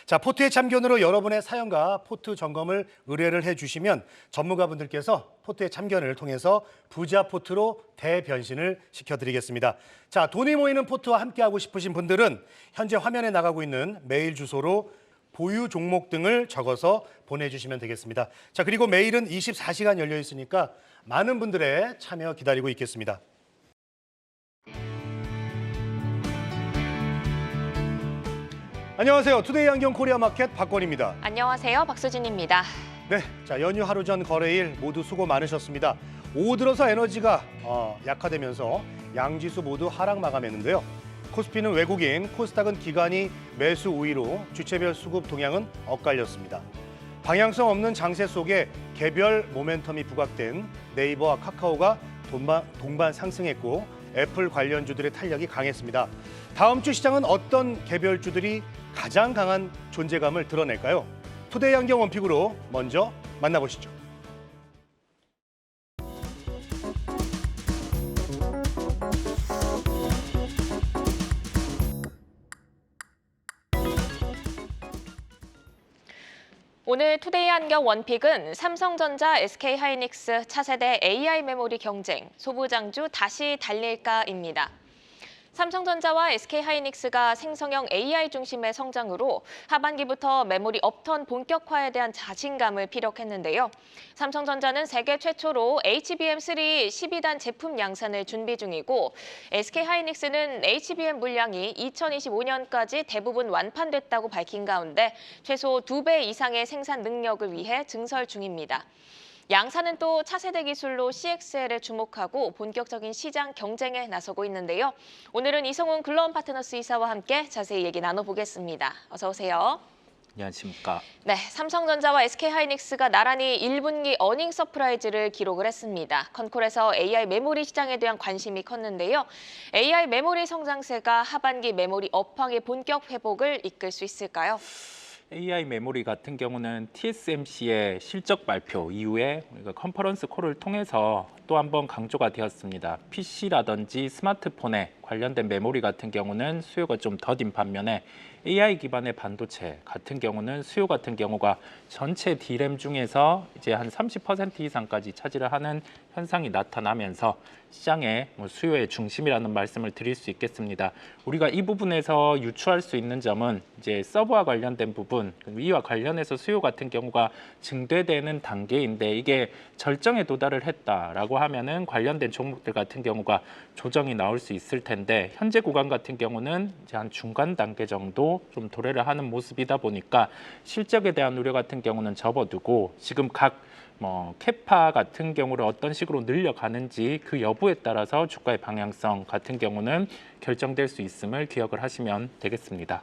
자, 포트의 참견으로 여러분의 사연과 포트 점검을 의뢰를 해주시면 전문가분들께서 포트의 참견을 통해서 부자 포트로 대변신을 시켜드리겠습니다. 자, 돈이 모이는 포트와 함께하고 싶으신 분들은 현재 화면에 나가고 있는 메일 주소로 보유 종목 등을 적어서 보내주시면 되겠습니다. 자, 그리고 메일은 24시간 열려 있으니까 많은 분들의 참여 기다리고 있겠습니다. 안녕하세요. 투데이 안경 코리아 마켓 박권입니다. 안녕하세요. 박수진입니다. 네, 자 연휴 하루 전 거래일 모두 수고 많으셨습니다. 오후 들어서 에너지가 약화되면서 양지수 모두 하락 마감했는데요. 코스피는 외국인, 코스닥은 기관이 매수 우위로 주체별 수급 동향은 엇갈렸습니다. 방향성 없는 장세 속에 개별 모멘텀이 부각된 네이버와 카카오가 동반 상승했고 애플 관련주들의 탄력이 강했습니다. 다음 주 시장은 어떤 개별주들이 가장 강한 존재감을 드러낼까요? 투데이 안경 원픽으로 먼저 만나보시죠. 오늘 투데이 안경 원픽은 삼성전자, SK하이닉스 차세대 AI 메모리 경쟁, 소부장주 다시 달릴까입니다. 삼성전자와 SK하이닉스가 생성형 AI 중심의 성장으로 하반기부터 메모리 업턴 본격화에 대한 자신감을 피력했는데요. 삼성전자는 세계 최초로 HBM3 12단 제품 양산을 준비 중이고 SK하이닉스는 HBM 물량이 2025년까지 대부분 완판됐다고 밝힌 가운데 최소 2배 이상의 생산 능력을 위해 증설 중입니다. 양사는 또 차세대 기술로 CXL에 주목하고 본격적인 시장 경쟁에 나서고 있는데요. 오늘은 이성훈 글로원 파트너스 이사와 함께 자세히 얘기 나눠보겠습니다. 어서 오세요. 안녕하십니까. 네, 삼성전자와 SK하이닉스가 나란히 1분기 어닝 서프라이즈를 기록을 했습니다. 컨콜에서 AI 메모리 시장에 대한 관심이 컸는데요. AI 메모리 성장세가 하반기 메모리 업황의 본격 회복을 이끌 수 있을까요? AI 메모리 같은 경우는 TSMC의 실적 발표 이후에 우리가 컨퍼런스 콜을 통해서 또 한 번 강조가 되었습니다. PC라든지 스마트폰에 관련된 메모리 같은 경우는 수요가 좀 더딘 반면에 AI 기반의 반도체 같은 경우는 수요 같은 경우가 전체 D램 중에서 이제 한 30% 이상까지 차지를 하는 현상이 나타나면서 시장의 수요의 중심이라는 말씀을 드릴 수 있겠습니다. 우리가 이 부분에서 유추할 수 있는 점은 이제 서버와 관련된 부분, 이와 관련해서 수요 같은 경우가 증대되는 단계인데 이게 절정에 도달을 했다라고 하면은 관련된 종목들 같은 경우가 조정이 나올 수 있을 텐데 현재 구간 같은 경우는 이제 한 중간 단계 정도 좀 도래를 하는 모습이다 보니까 실적에 대한 우려 같은 경우는 접어두고 지금 각 캐파 같은 경우를 어떤 식으로 늘려가는지 그 여부에 따라서 주가의 방향성 같은 경우는 결정될 수 있음을 기억을 하시면 되겠습니다.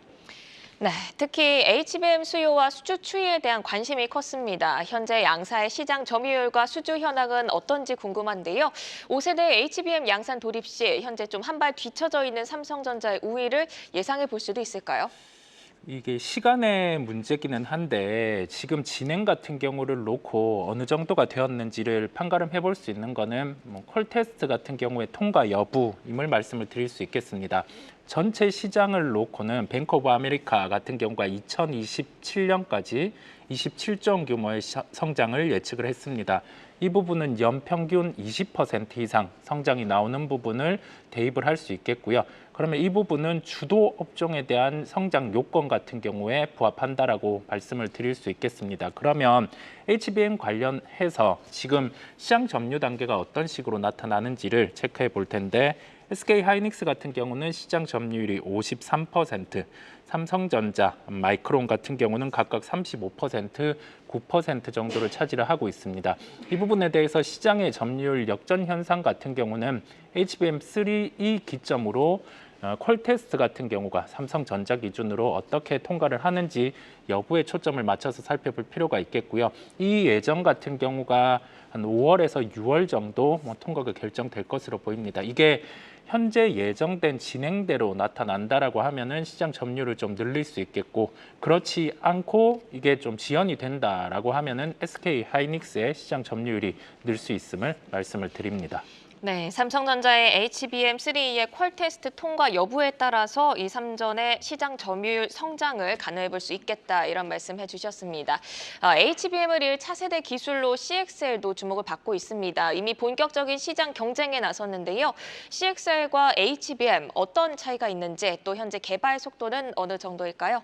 네, 특히 HBM 수요와 수주 추이에 대한 관심이 컸습니다. 현재 양사의 시장 점유율과 수주 현황은 어떤지 궁금한데요. 5세대 HBM 양산 돌입 시 현재 좀 한 발 뒤처져 있는 삼성전자의 우위를 예상해 볼 수도 있을까요? 이게 시간의 문제기는 한데 지금 진행 같은 경우를 놓고 어느 정도가 되었는지를 판가름해 볼 수 있는 거는 콜 테스트 같은 경우의 통과 여부임을 말씀을 드릴 수 있겠습니다. 전체 시장을 놓고는 뱅크 오브 아메리카 같은 경우가 2027년까지 27조 원 규모의 성장을 예측을 했습니다. 이 부분은 연평균 20% 이상 성장이 나오는 부분을 대입을 할 수 있겠고요. 그러면 이 부분은 주도 업종에 대한 성장 요건 같은 경우에 부합한다라고 말씀을 드릴 수 있겠습니다. 그러면 HBM 관련해서 지금 시장 점유 단계가 어떤 식으로 나타나는지를 체크해 볼 텐데 SK하이닉스 같은 경우는 시장 점유율이 53%, 삼성전자, 마이크론 같은 경우는 각각 35%, 9% 정도를 차지를 하고 있습니다. 이 부분에 대해서 시장의 점유율 역전 현상 같은 경우는 HBM3 기점으로 콜 테스트 같은 경우가 삼성전자 기준으로 어떻게 통과를 하는지 여부에 초점을 맞춰서 살펴볼 필요가 있겠고요. 이 예정 같은 경우가 한 5월에서 6월 정도 통과가 결정될 것으로 보입니다. 이게 현재 예정된 진행대로 나타난다라고 하면은 시장 점유율을 좀 늘릴 수 있겠고 그렇지 않고 이게 좀 지연이 된다라고 하면은 SK하이닉스의 시장 점유율이 늘 수 있음을 말씀을 드립니다. 네, 삼성전자의 HBM3E의 퀄 테스트 통과 여부에 따라서 이 3전의 시장 점유율 성장을 가늠해 볼 수 있겠다 이런 말씀 해주셨습니다. HBM을 이을 차세대 기술로 CXL도 주목을 받고 있습니다. 이미 본격적인 시장 경쟁에 나섰는데요. CXL과 HBM 어떤 차이가 있는지 또 현재 개발 속도는 어느 정도일까요?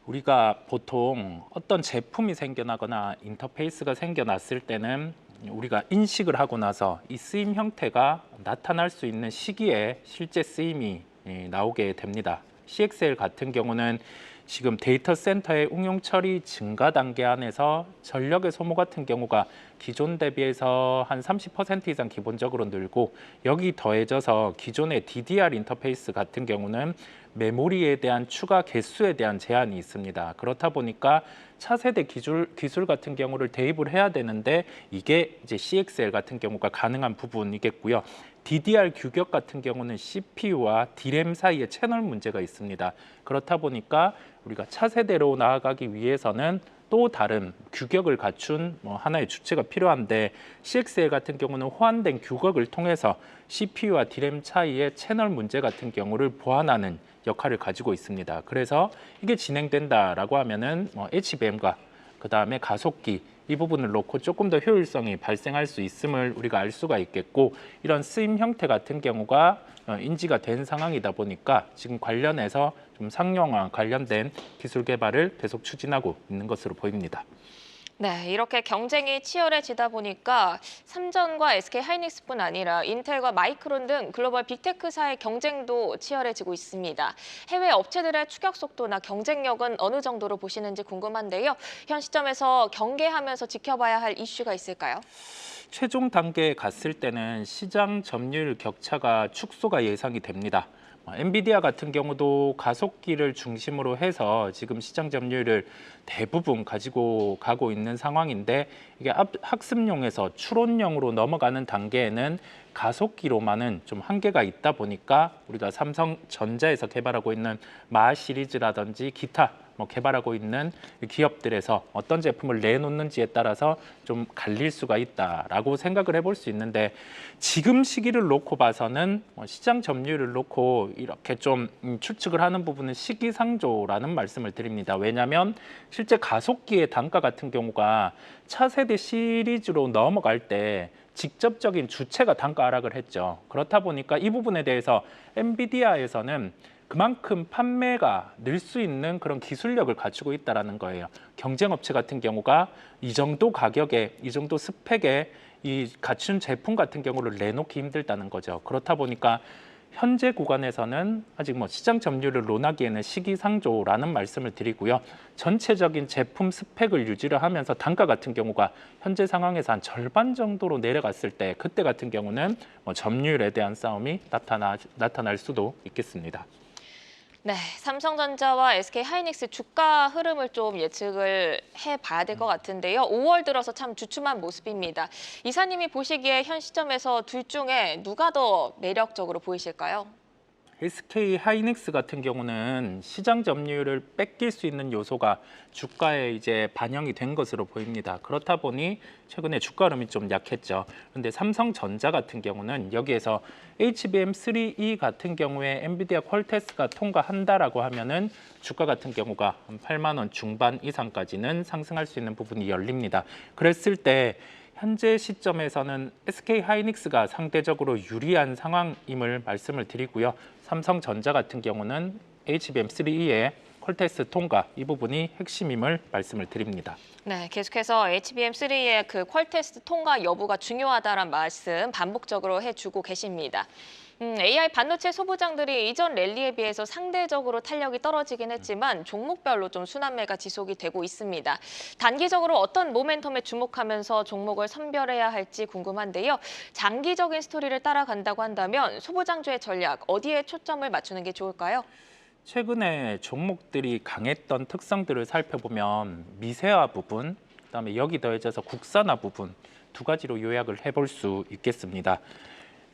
우리가 보통 어떤 제품이 생겨나거나 인터페이스가 생겨났을 때는 우리가 인식을 하고 나서 이 쓰임 형태가 나타날 수 있는 시기에 실제 쓰임이 나오게 됩니다. CXL 같은 경우는 지금 데이터 센터의 응용 처리 증가 단계 안에서 전력의 소모 같은 경우가 기존 대비해서 한 30% 이상 기본적으로 늘고, 여기 더해져서 기존의 DDR 인터페이스 같은 경우는 메모리에 대한 추가 개수에 대한 제한이 있습니다. 그렇다 보니까 차세대 기술 같은 경우를 대입을 해야 되는데 이게 이제 CXL 같은 경우가 가능한 부분이겠고요. DDR 규격 같은 경우는 CPU와 DRAM 사이에 채널 문제가 있습니다. 그렇다 보니까 우리가 차세대로 나아가기 위해서는 또 다른 규격을 갖춘 하나의 주체가 필요한데, CXL 같은 경우는 호환된 규격을 통해서 CPU와 DRAM 차이의 채널 문제 같은 경우를 보완하는 역할을 가지고 있습니다. 그래서 이게 진행된다라고 하면은 HBM과 그다음에 가속기 이 부분을 놓고 조금 더 효율성이 발생할 수 있음을 우리가 알 수가 있겠고, 이런 쓰임 형태 같은 경우가 인지가 된 상황이다 보니까 지금 관련해서 좀 상용화 관련된 기술 개발을 계속 추진하고 있는 것으로 보입니다. 네, 이렇게 경쟁이 치열해지다 보니까 삼전과 SK하이닉스뿐 아니라 인텔과 마이크론 등 글로벌 빅테크사의 경쟁도 치열해지고 있습니다. 해외 업체들의 추격 속도나 경쟁력은 어느 정도로 보시는지 궁금한데요. 현 시점에서 경계하면서 지켜봐야 할 이슈가 있을까요? 최종 단계에 갔을 때는 시장 점유율 격차가 축소가 예상이 됩니다. 엔비디아 같은 경우도 가속기를 중심으로 해서 지금 시장 점유율을 대부분 가지고 가고 있는 상황인데, 이게 학습용에서 추론용으로 넘어가는 단계에는 가속기로만은 좀 한계가 있다 보니까 우리가 삼성전자에서 개발하고 있는 마 시리즈라든지 기타 개발하고 있는 기업들에서 어떤 제품을 내놓는지에 따라서 좀 갈릴 수가 있다라고 생각을 해볼 수 있는데, 지금 시기를 놓고 봐서는 시장 점유율을 놓고 이렇게 좀 추측을 하는 부분은 시기상조라는 말씀을 드립니다. 왜냐하면 실제 가속기의 단가 같은 경우가 차세대 시리즈로 넘어갈 때 직접적인 주체가 단가 하락을 했죠. 그렇다 보니까 이 부분에 대해서 엔비디아에서는 그만큼 판매가 늘 수 있는 그런 기술력을 갖추고 있다는 거예요. 경쟁업체 같은 경우가 이 정도 가격에, 이 정도 스펙에 이 갖춘 제품 같은 경우를 내놓기 힘들다는 거죠. 그렇다 보니까 현재 구간에서는 아직 시장 점유율을 논하기에는 시기상조라는 말씀을 드리고요. 전체적인 제품 스펙을 유지를 하면서 단가 같은 경우가 현재 상황에서 한 절반 정도로 내려갔을 때, 그때 같은 경우는 점유율에 대한 싸움이 나타날 수도 있겠습니다. 네, 삼성전자와 SK하이닉스 주가 흐름을 좀 예측을 해봐야 될 것 같은데요. 5월 들어서 참 주춤한 모습입니다. 이사님이 보시기에 현 시점에서 둘 중에 누가 더 매력적으로 보이실까요? SK하이닉스 같은 경우는 시장 점유율을 뺏길 수 있는 요소가 주가에 이제 반영이 된 것으로 보입니다. 그렇다 보니 최근에 주가 흐름이 좀 약했죠. 그런데 삼성전자 같은 경우는 여기에서 HBM3E 같은 경우에 엔비디아 퀄테스트가 통과한다라고 하면은 주가 같은 경우가 한 8만 원 중반 이상까지는 상승할 수 있는 부분이 열립니다. 그랬을 때 현재 시점에서는 SK하이닉스가 상대적으로 유리한 상황임을 말씀을 드리고요. 삼성전자 같은 경우는 HBM3E의 퀄테스트 통과 이 부분이 핵심임을 말씀을 드립니다. 네, 계속해서 HBM3의 그 퀄 테스트 통과 여부가 중요하다는 말씀 반복적으로 해주고 계십니다. AI 반도체 소부장들이 이전 랠리에 비해서 상대적으로 탄력이 떨어지긴 했지만 종목별로 좀 순환매가 지속이 되고 있습니다. 단기적으로 어떤 모멘텀에 주목하면서 종목을 선별해야 할지 궁금한데요. 장기적인 스토리를 따라간다고 한다면 소부장주의 전략 어디에 초점을 맞추는 게 좋을까요? 최근에 종목들이 강했던 특성들을 살펴보면 미세화 부분, 그다음에 여기 더해져서 국산화 부분 두 가지로 요약을 해볼 수 있겠습니다.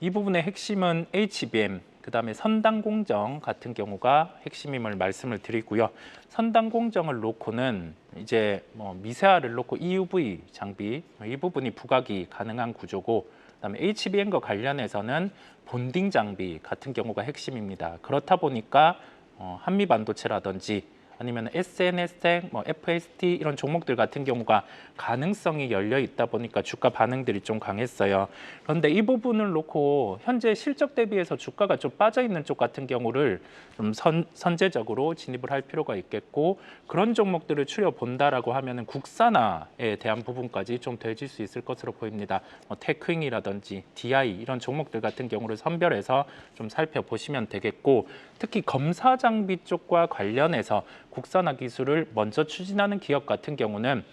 이 부분의 핵심은 HBM, 그다음에 선단 공정 같은 경우가 핵심임을 말씀을 드리고요. 선단 공정을 놓고는 이제 미세화를 놓고 EUV 장비 이 부분이 부각이 가능한 구조고, 그다음에 HBM과 관련해서는 본딩 장비 같은 경우가 핵심입니다. 그렇다 보니까 한미 반도체라든지 아니면 SNS텍, FST 이런 종목들 같은 경우가 가능성이 열려 있다 보니까 주가 반응들이 좀 강했어요. 그런데 이 부분을 놓고 현재 실적 대비해서 주가가 좀 빠져 있는 쪽 같은 경우를 좀 선제적으로 진입을 할 필요가 있겠고, 그런 종목들을 추려 본다라고 하면은 국산화에 대한 부분까지 좀 돼질 수 있을 것으로 보입니다. 테크잉이라든지 DI 이런 종목들 같은 경우를 선별해서 좀 살펴보시면 되겠고, 특히 검사 장비 쪽과 관련해서 국산화 기술을 먼저 추진하는 기업 같은 경우는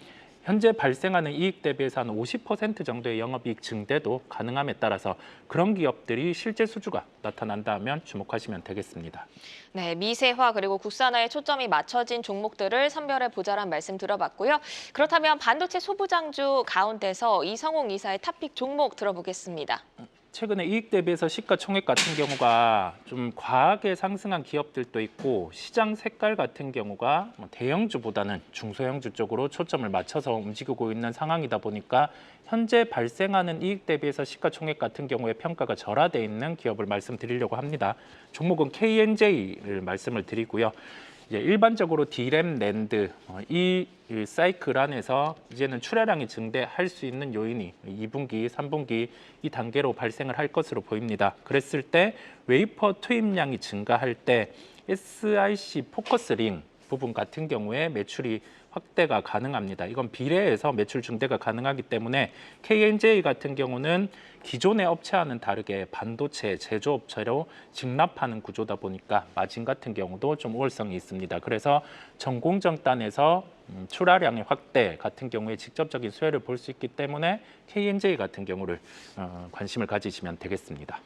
현재 발생하는 이익 대비해서 한 50% 정도의 영업이익 증대도 가능함에 따라서 그런 기업들이 실제 수주가 나타난다면 주목하시면 되겠습니다. 네, 미세화 그리고 국산화에 초점이 맞춰진 종목들을 선별해 보자란 말씀 들어봤고요. 그렇다면 반도체 소부장주 가운데서 이성홍 이사의 탑픽 종목 들어보겠습니다. 최근에 이익 대비해서 시가총액 같은 경우가 좀 과하게 상승한 기업들도 있고, 시장 색깔 같은 경우가 대형주보다는 중소형주 쪽으로 초점을 맞춰서 움직이고 있는 상황이다 보니까 현재 발생하는 이익 대비해서 시가총액 같은 경우에 평가가 절하돼 있는 기업을 말씀드리려고 합니다. 종목은 KNJ를 말씀을 드리고요. 이제 일반적으로 D램, 낸드 이 사이클 안에서 이제는 출하량이 증대할 수 있는 요인이 2분기, 3분기 이 단계로 발생을 할 것으로 보입니다. 그랬을 때 웨이퍼 투입량이 증가할 때 SiC 포커스링 부분 같은 경우에 매출이 확대가 가능합니다. 이건 비례해서 매출 증대가 가능하기 때문에 KNJ 같은 경우는 기존의 업체와는 다르게 반도체 제조업체로 직납하는 구조다 보니까 마진 같은 경우도 좀 우월성이 있습니다. 그래서 전공정단에서 출하량의 확대 같은 경우에 직접적인 수혜를 볼 수 있기 때문에 KNJ 같은 경우를 관심을 가지시면 되겠습니다.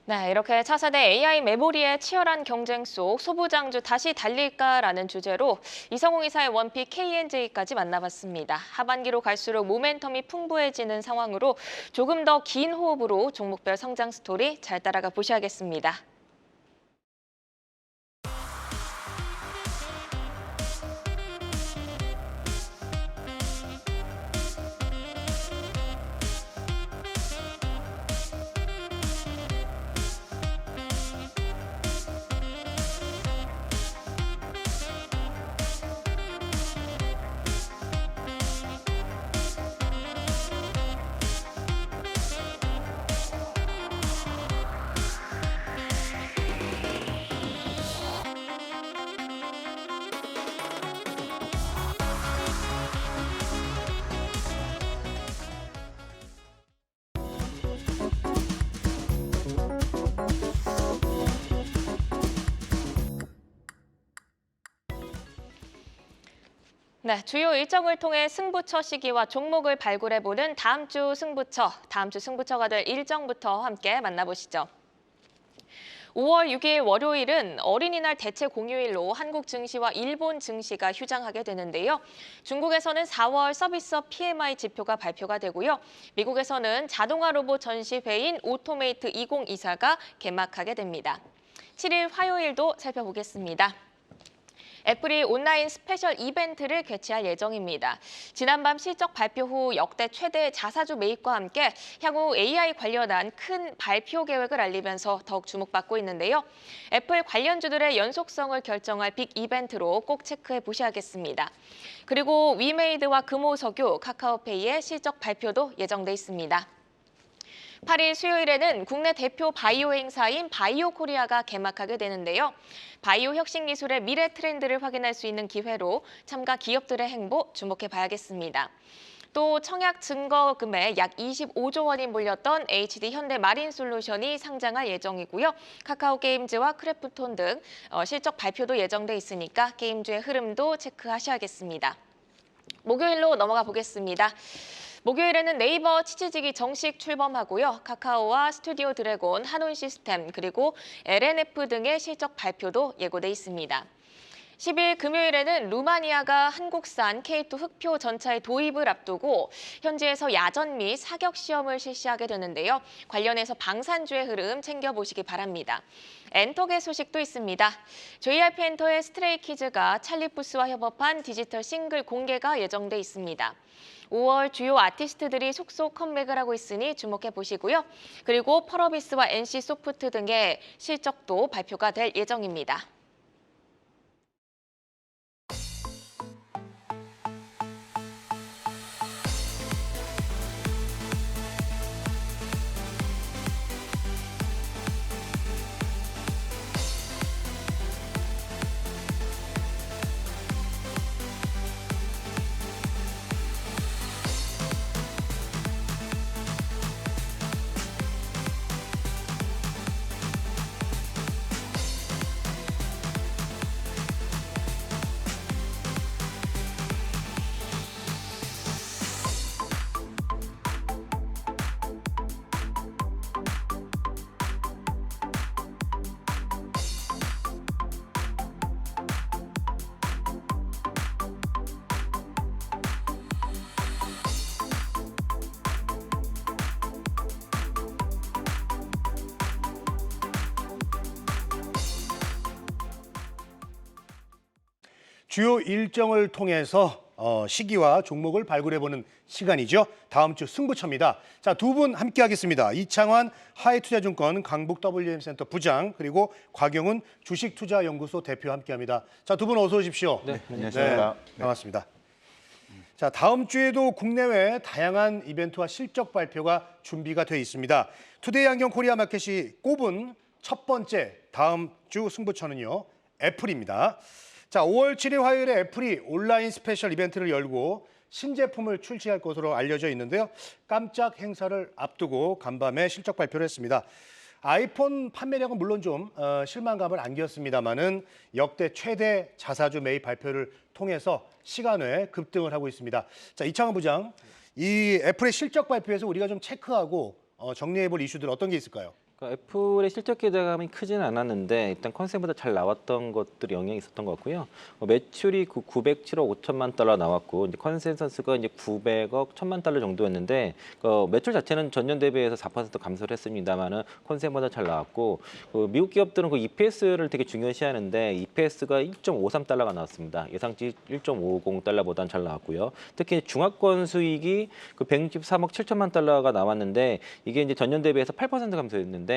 네, 이렇게 차세대 AI 메모리의 치열한 경쟁 속 소부장주 다시 달릴까라는 주제로 이성홍 이사의 원픽 KNJ까지 만나봤습니다. 하반기로 갈수록 모멘텀이 풍부해지는 상황으로 조금 더 긴 호흡으로 종목별 성장 스토리 잘 따라가 보셔야겠습니다. 네, 주요 일정을 통해 승부처 시기와 종목을 발굴해보는 다음 주 승부처가 될 일정부터 함께 만나보시죠. 5월 6일 월요일은 어린이날 대체 공휴일로 한국 증시와 일본 증시가 휴장하게 되는데요. 중국에서는 4월 서비스업 PMI 지표가 발표가 되고요. 미국에서는 자동화 로봇 전시회인 오토메이트 2024가 개막하게 됩니다. 7일 화요일도 살펴보겠습니다. 애플이 온라인 스페셜 이벤트를 개최할 예정입니다. 지난밤 실적 발표 후 역대 최대 자사주 매입과 함께 향후 AI 관련한 큰 발표 계획을 알리면서 더욱 주목받고 있는데요. 애플 관련주들의 연속성을 결정할 빅 이벤트로 꼭 체크해 보셔야겠습니다. 그리고 위메이드와 금호석유, 카카오페이의 실적 발표도 예정돼 있습니다. 8일 수요일에는 국내 대표 바이오 행사인 바이오 코리아가 개막하게 되는데요. 바이오 혁신 기술의 미래 트렌드를 확인할 수 있는 기회로 참가 기업들의 행보 주목해 봐야겠습니다. 또 청약 증거금에 약 25조 원이 몰렸던 HD 현대 마린 솔루션이 상장할 예정이고요. 카카오 게임즈와 크래프톤 등 실적 발표도 예정돼 있으니까 게임주의 흐름도 체크하셔야겠습니다. 목요일로 넘어가 보겠습니다. 목요일에는 네이버 치치직이 정식 출범하고요. 카카오와 스튜디오 드래곤, 한온 시스템, 그리고 LNF 등의 실적 발표도 예고돼 있습니다. 10일 금요일에는 루마니아가 한국산 K2 흑표 전차의 도입을 앞두고 현지에서 야전 및 사격 시험을 실시하게 되는데요. 관련해서 방산주의 흐름 챙겨보시기 바랍니다. 엔터계 소식도 있습니다. JYP 엔터의 스트레이키즈가 찰리푸스와 협업한 디지털 싱글 공개가 예정돼 있습니다. 5월 주요 아티스트들이 속속 컴백을 하고 있으니 주목해 보시고요. 그리고 펄어비스와 NC소프트 등의 실적도 발표가 될 예정입니다. 주요 일정을 통해서 시기와 종목을 발굴해보는 시간이죠. 다음 주 승부처입니다. 자, 두 분 함께하겠습니다. 이창환 하이투자증권 강북 WM센터 부장 그리고 곽영훈 주식투자연구소 대표 함께합니다. 자, 두 분 어서 오십시오. 네, 안녕하십니까. 반갑습니다. 자, 다음 주에도 국내외 다양한 이벤트와 실적 발표가 준비가 돼 있습니다. 투데이 안경 코리아 마켓이 꼽은 첫 번째 다음 주 승부처는요. 애플입니다. 자, 5월 7일 화요일에 애플이 온라인 스페셜 이벤트를 열고 신제품을 출시할 것으로 알려져 있는데요. 깜짝 행사를 앞두고 간밤에 실적 발표를 했습니다. 아이폰 판매량은 물론 좀 실망감을 안겼습니다마는 역대 최대 자사주 매입 발표를 통해서 시간외 급등을 하고 있습니다. 자, 이창환 부장, 이 애플의 실적 발표에서 우리가 좀 체크하고 정리해볼 이슈들 어떤 게 있을까요? 애플의 실적 기대감이 크지는 않았는데 일단 컨셉보다 잘 나왔던 것들이 영향이 있었던 것 같고요. 매출이 907억 5천만 달러 나왔고 이제 컨센서스가 이제 900억 1천만 달러 정도였는데 매출 자체는 전년 대비해서 4% 감소를 했습니다만은 컨셉보다 잘 나왔고 미국 기업들은 EPS를 되게 중요시하는데 EPS가 1.53달러가 나왔습니다. 예상치 1.50달러보다는 잘 나왔고요. 특히 중화권 수익이 163억 7천만 달러가 나왔는데 이게 이제 전년 대비해서 8% 감소했는데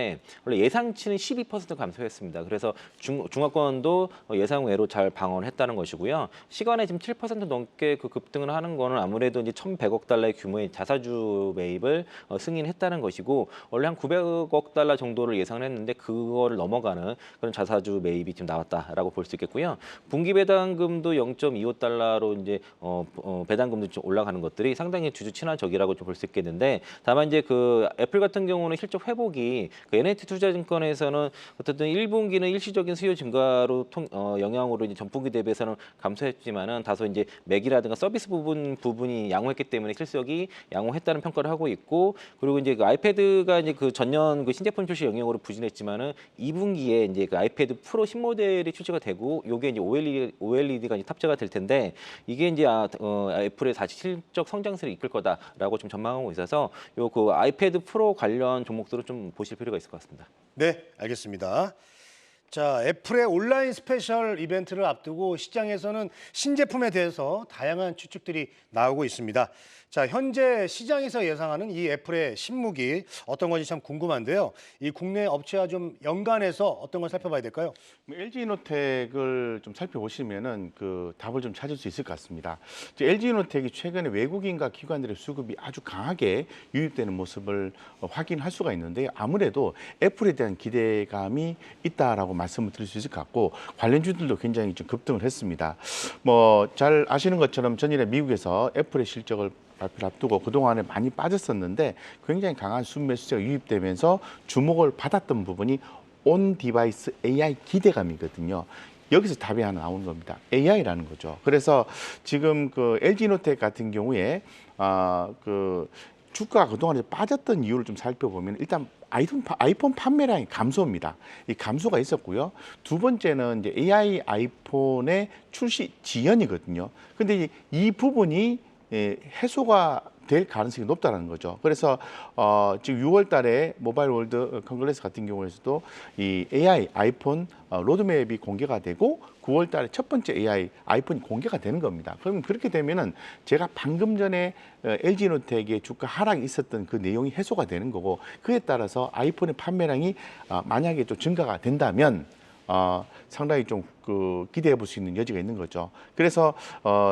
원래 예상치는 12% 감소했습니다. 그래서 중화권도 예상외로 잘 방어를 했다는 것이고요. 시간에 지금 7% 넘게 급등을 하는 거는 아무래도 이제 1,100억 달러의 규모의 자사주 매입을 승인했다는 것이고 원래 한 900억 달러 정도를 예상을 했는데 그거를 넘어가는 그런 자사주 매입이 지금 나왔다라고 볼 수 있겠고요. 분기 배당금도 0.25달러로 이제 배당금도 좀 올라가는 것들이 상당히 주주 친화적이라고 좀 볼 수 있겠는데 다만 이제 애플 같은 경우는 실적 회복이 NH 투자증권에서는 어쨌든 1분기는 일시적인 수요 증가로 영향으로 이제 전분기 대비해서는 감소했지만은 다소 이제 맥이라든가 서비스 부분이 양호했기 때문에 실적이 양호했다는 평가를 하고 있고 그리고 이제 아이패드가 이제 전년 신제품 출시 영향으로 부진했지만은 2분기에 이제 아이패드 프로 신모델이 출시가 되고 요게 이제 OLED가 이제 탑재가 될 텐데 이게 이제 애플의 다시 실적 성장세를 이끌 거다라고 좀 전망하고 있어서 아이패드 프로 관련 종목들을 좀 보실 필요가 있을 것 같습니다. 네, 알겠습니다. 자, 애플의 온라인 스페셜 이벤트를 앞두고 시장에서는 신제품에 대해서 다양한 추측들이 나오고 있습니다. 자, 현재 시장에서 예상하는 이 애플의 신무기 어떤 건지 참 궁금한데요. 이 국내 업체와 좀 연관해서 어떤 걸 살펴봐야 될까요? LG이노텍을 좀 살펴보시면은 답을 좀 찾을 수 있을 것 같습니다. LG이노텍이 최근에 외국인과 기관들의 수급이 아주 강하게 유입되는 모습을 확인할 수가 있는데 아무래도 애플에 대한 기대감이 있다라고 말씀을 드릴 수 있을 것 같고 관련주들도 굉장히 좀 급등을 했습니다. 잘 아시는 것처럼 전일에 미국에서 애플의 실적을 발표를 앞두고 그동안에 많이 빠졌었는데 굉장히 강한 순매수세가 유입되면서 주목을 받았던 부분이 온 디바이스 AI 기대감이거든요. 여기서 답이 하나 나오는 겁니다. AI라는 거죠. 그래서 지금 LG이노텍 같은 경우에 주가가 그동안에 빠졌던 이유를 좀 살펴보면 일단 아이폰 판매량이 감소입니다. 이 감소가 있었고요. 두 번째는 이제 AI 아이폰의 출시 지연이거든요. 근데 이 부분이 해소가 될 가능성이 높다는 거죠. 그래서 지금 6월 달에 모바일 월드 컨그레스 같은 경우에서도 이 AI 아이폰 로드맵이 공개가 되고 9월 달에 첫 번째 AI 아이폰이 공개가 되는 겁니다. 그러면 그렇게 되면은 제가 방금 전에 LG노텍의 주가 하락이 있었던 그 내용이 해소가 되는 거고, 그에 따라서 아이폰의 판매량이 만약에 좀 증가가 된다면 상당히 좀 기대해 볼 수 있는 여지가 있는 거죠. 그래서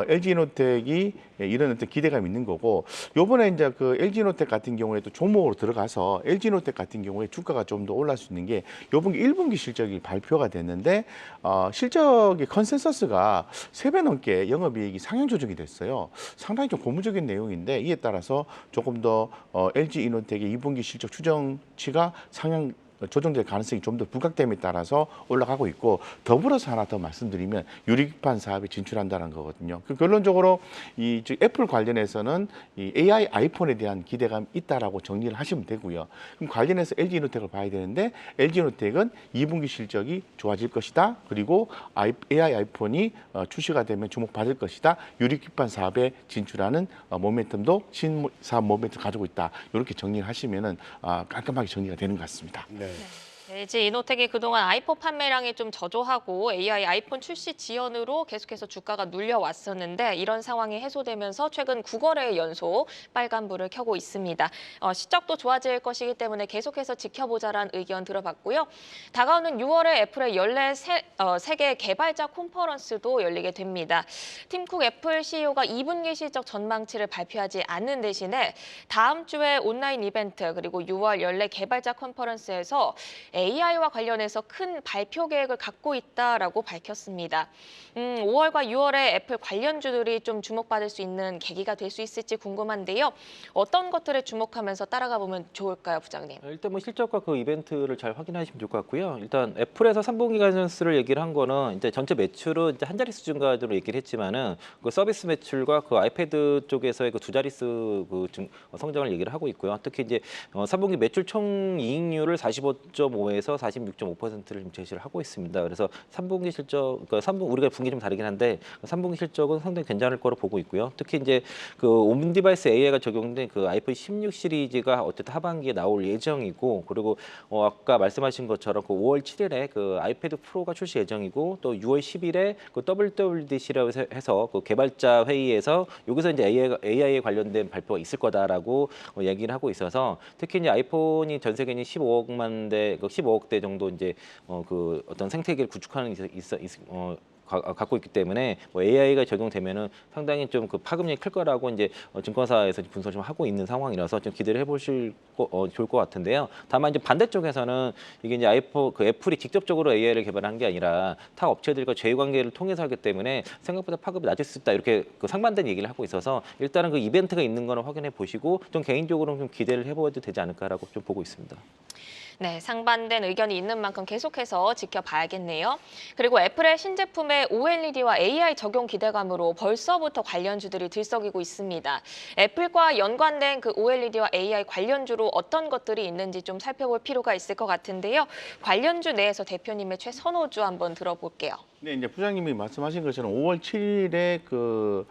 LG노텍이 이런 어떤 기대감이 있는 거고, 요번에 이제 그 LG노텍 같은 경우에도 종목으로 들어가서 LG노텍 같은 경우에 주가가 좀 더 올라갈 수 있는 게 요번 1분기 실적이 발표가 됐는데 실적의 컨센서스가 3배 넘게 영업이익이 상향 조정이 됐어요. 상당히 좀 고무적인 내용인데, 이에 따라서 조금 더 LG이노텍의 2분기 실적 추정치가 상향 조정될 가능성이 좀 더 부각됨에 따라서 올라가고 있고, 더불어서 하나 더 말씀드리면 유리기판 사업에 진출한다는 거거든요. 결론적으로 이 애플 관련해서는 이 AI 아이폰에 대한 기대감이 있다라고 정리를 하시면 되고요. 그럼 관련해서 LG이노텍을 봐야 되는데, LG이노텍은 2분기 실적이 좋아질 것이다. 그리고 AI 아이폰이 출시가 되면 주목받을 것이다. 유리기판 사업에 진출하는 모멘텀도 신사업 모멘텀을 가지고 있다. 이렇게 정리를 하시면은 깔끔하게 정리가 되는 것 같습니다. 네. LG이노텍이 그동안 아이폰 판매량이 좀 저조하고 AI 아이폰 출시 지연으로 계속해서 주가가 눌려왔었는데, 이런 상황이 해소되면서 최근 9거래 연속 빨간불을 켜고 있습니다. 실적도 좋아질 것이기 때문에 계속해서 지켜보자라는 의견 들어봤고요. 다가오는 6월에 애플의 연례 세계 개발자 컨퍼런스도 열리게 됩니다. 팀쿡 애플 CEO가 2분기 실적 전망치를 발표하지 않는 대신에 다음 주에 온라인 이벤트 그리고 6월 연례 개발자 컨퍼런스에서 AI와 관련해서 큰 발표 계획을 갖고 있다라고 밝혔습니다. 5월과 6월에 애플 관련주들이 좀 주목받을 수 있는 계기가 될 수 있을지 궁금한데요. 어떤 것들에 주목하면서 따라가 보면 좋을까요, 부장님? 일단 뭐 실적과 그 이벤트를 잘 확인하시면 좋을 것 같고요. 일단 애플에서 3분기 가이던스를 얘기를 한 거는 이제 전체 매출은 이제 한 자릿수 증가로 얘기를 했지만은 그 서비스 매출과 그 아이패드 쪽에서의 그 두 자릿수 성장을 얘기를 하고 있고요. 특히 이제 3분기 매출 총 이익률을 45.5에서 46.5%를 제시를 하고 있습니다. 그래서 3분기 실적, 그러니까 우리가 분기 좀 다르긴 한데 3분기 실적은 상당히 괜찮을 거로 보고 있고요. 특히 이제 그 온 디바이스 AI가 적용된 그 아이폰 16 시리즈가 어쨌든 하반기에 나올 예정이고, 그리고 아까 말씀하신 것처럼 그 5월 7일에 그 아이패드 프로가 출시 예정이고, 또 6월 10일에 그 WWDC라고 해서 그 개발자 회의에서 여기서 이제 AI에 관련된 발표가 있을 거다라고 얘기를 하고 있어서, 특히 이제 아이폰이 전 세계인이 15억만 대, 15억 대 정도 이제 그 어떤 생태계를 구축하는 갖고 있기 때문에 뭐 AI가 적용되면은 상당히 좀 그 파급력이 클 거라고 이제 증권사에서 분석을 좀 하고 있는 상황이라서 좀 기대를 해보실 좋을 것 같은데요. 다만 이제 반대쪽에서는 이게 이제 애플이 직접적으로 AI를 개발한 게 아니라 타 업체들과 제휴 관계를 통해서 하기 때문에 생각보다 파급이 낮을 수 있다, 이렇게 그 상반된 얘기를 하고 있어서 일단은 그 이벤트가 있는 거는 확인해 보시고 좀 개인적으로는 좀 기대를 해봐도 되지 않을까라고 좀 보고 있습니다. 네, 상반된 의견이 있는 만큼 계속해서 지켜봐야겠네요. 그리고 애플의 신제품의 OLED와 AI 적용 기대감으로 벌써부터 관련주들이 들썩이고 있습니다. 애플과 연관된 그 OLED와 AI 관련주로 어떤 것들이 있는지 좀 살펴볼 필요가 있을 것 같은데요. 관련주 내에서 대표님의 최선호주 한번 들어볼게요. 네, 이제 부장님이 말씀하신 것처럼 5월 7일에 그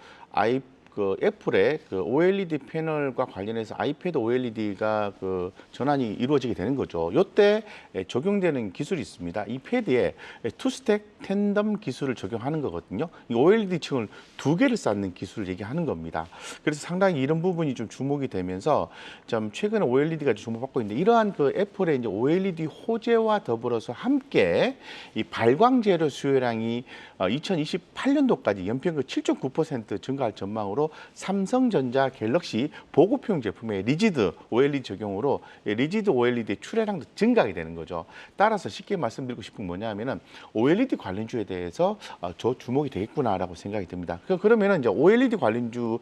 애플의 그 OLED 패널과 관련해서 아이패드 OLED가 그 전환이 이루어지게 되는 거죠. 이때 적용되는 기술이 있습니다. 이 패드에 투스택 텐덤 기술을 적용하는 거거든요. 이 OLED 층을 2개를 쌓는 기술을 얘기하는 겁니다. 그래서 상당히 이런 부분이 좀 주목이 되면서 좀 최근에 OLED가 주목받고 있는데, 이러한 그 애플의 이제 OLED 호재와 더불어서 함께 이 발광 재료 수요량이 2028년도까지 연평균 7.9% 증가할 전망으로 삼성전자 갤럭시 보급형 제품의 리지드 OLED 적용으로 리지드 OLED의 출하량도 증가하게 되는 거죠. 따라서 쉽게 말씀드리고 싶은 건 뭐냐면은 OLED 관련주에 대해서 저 주목이 되겠구나라고 생각이 듭니다. 그러면은 이제 OLED 관련주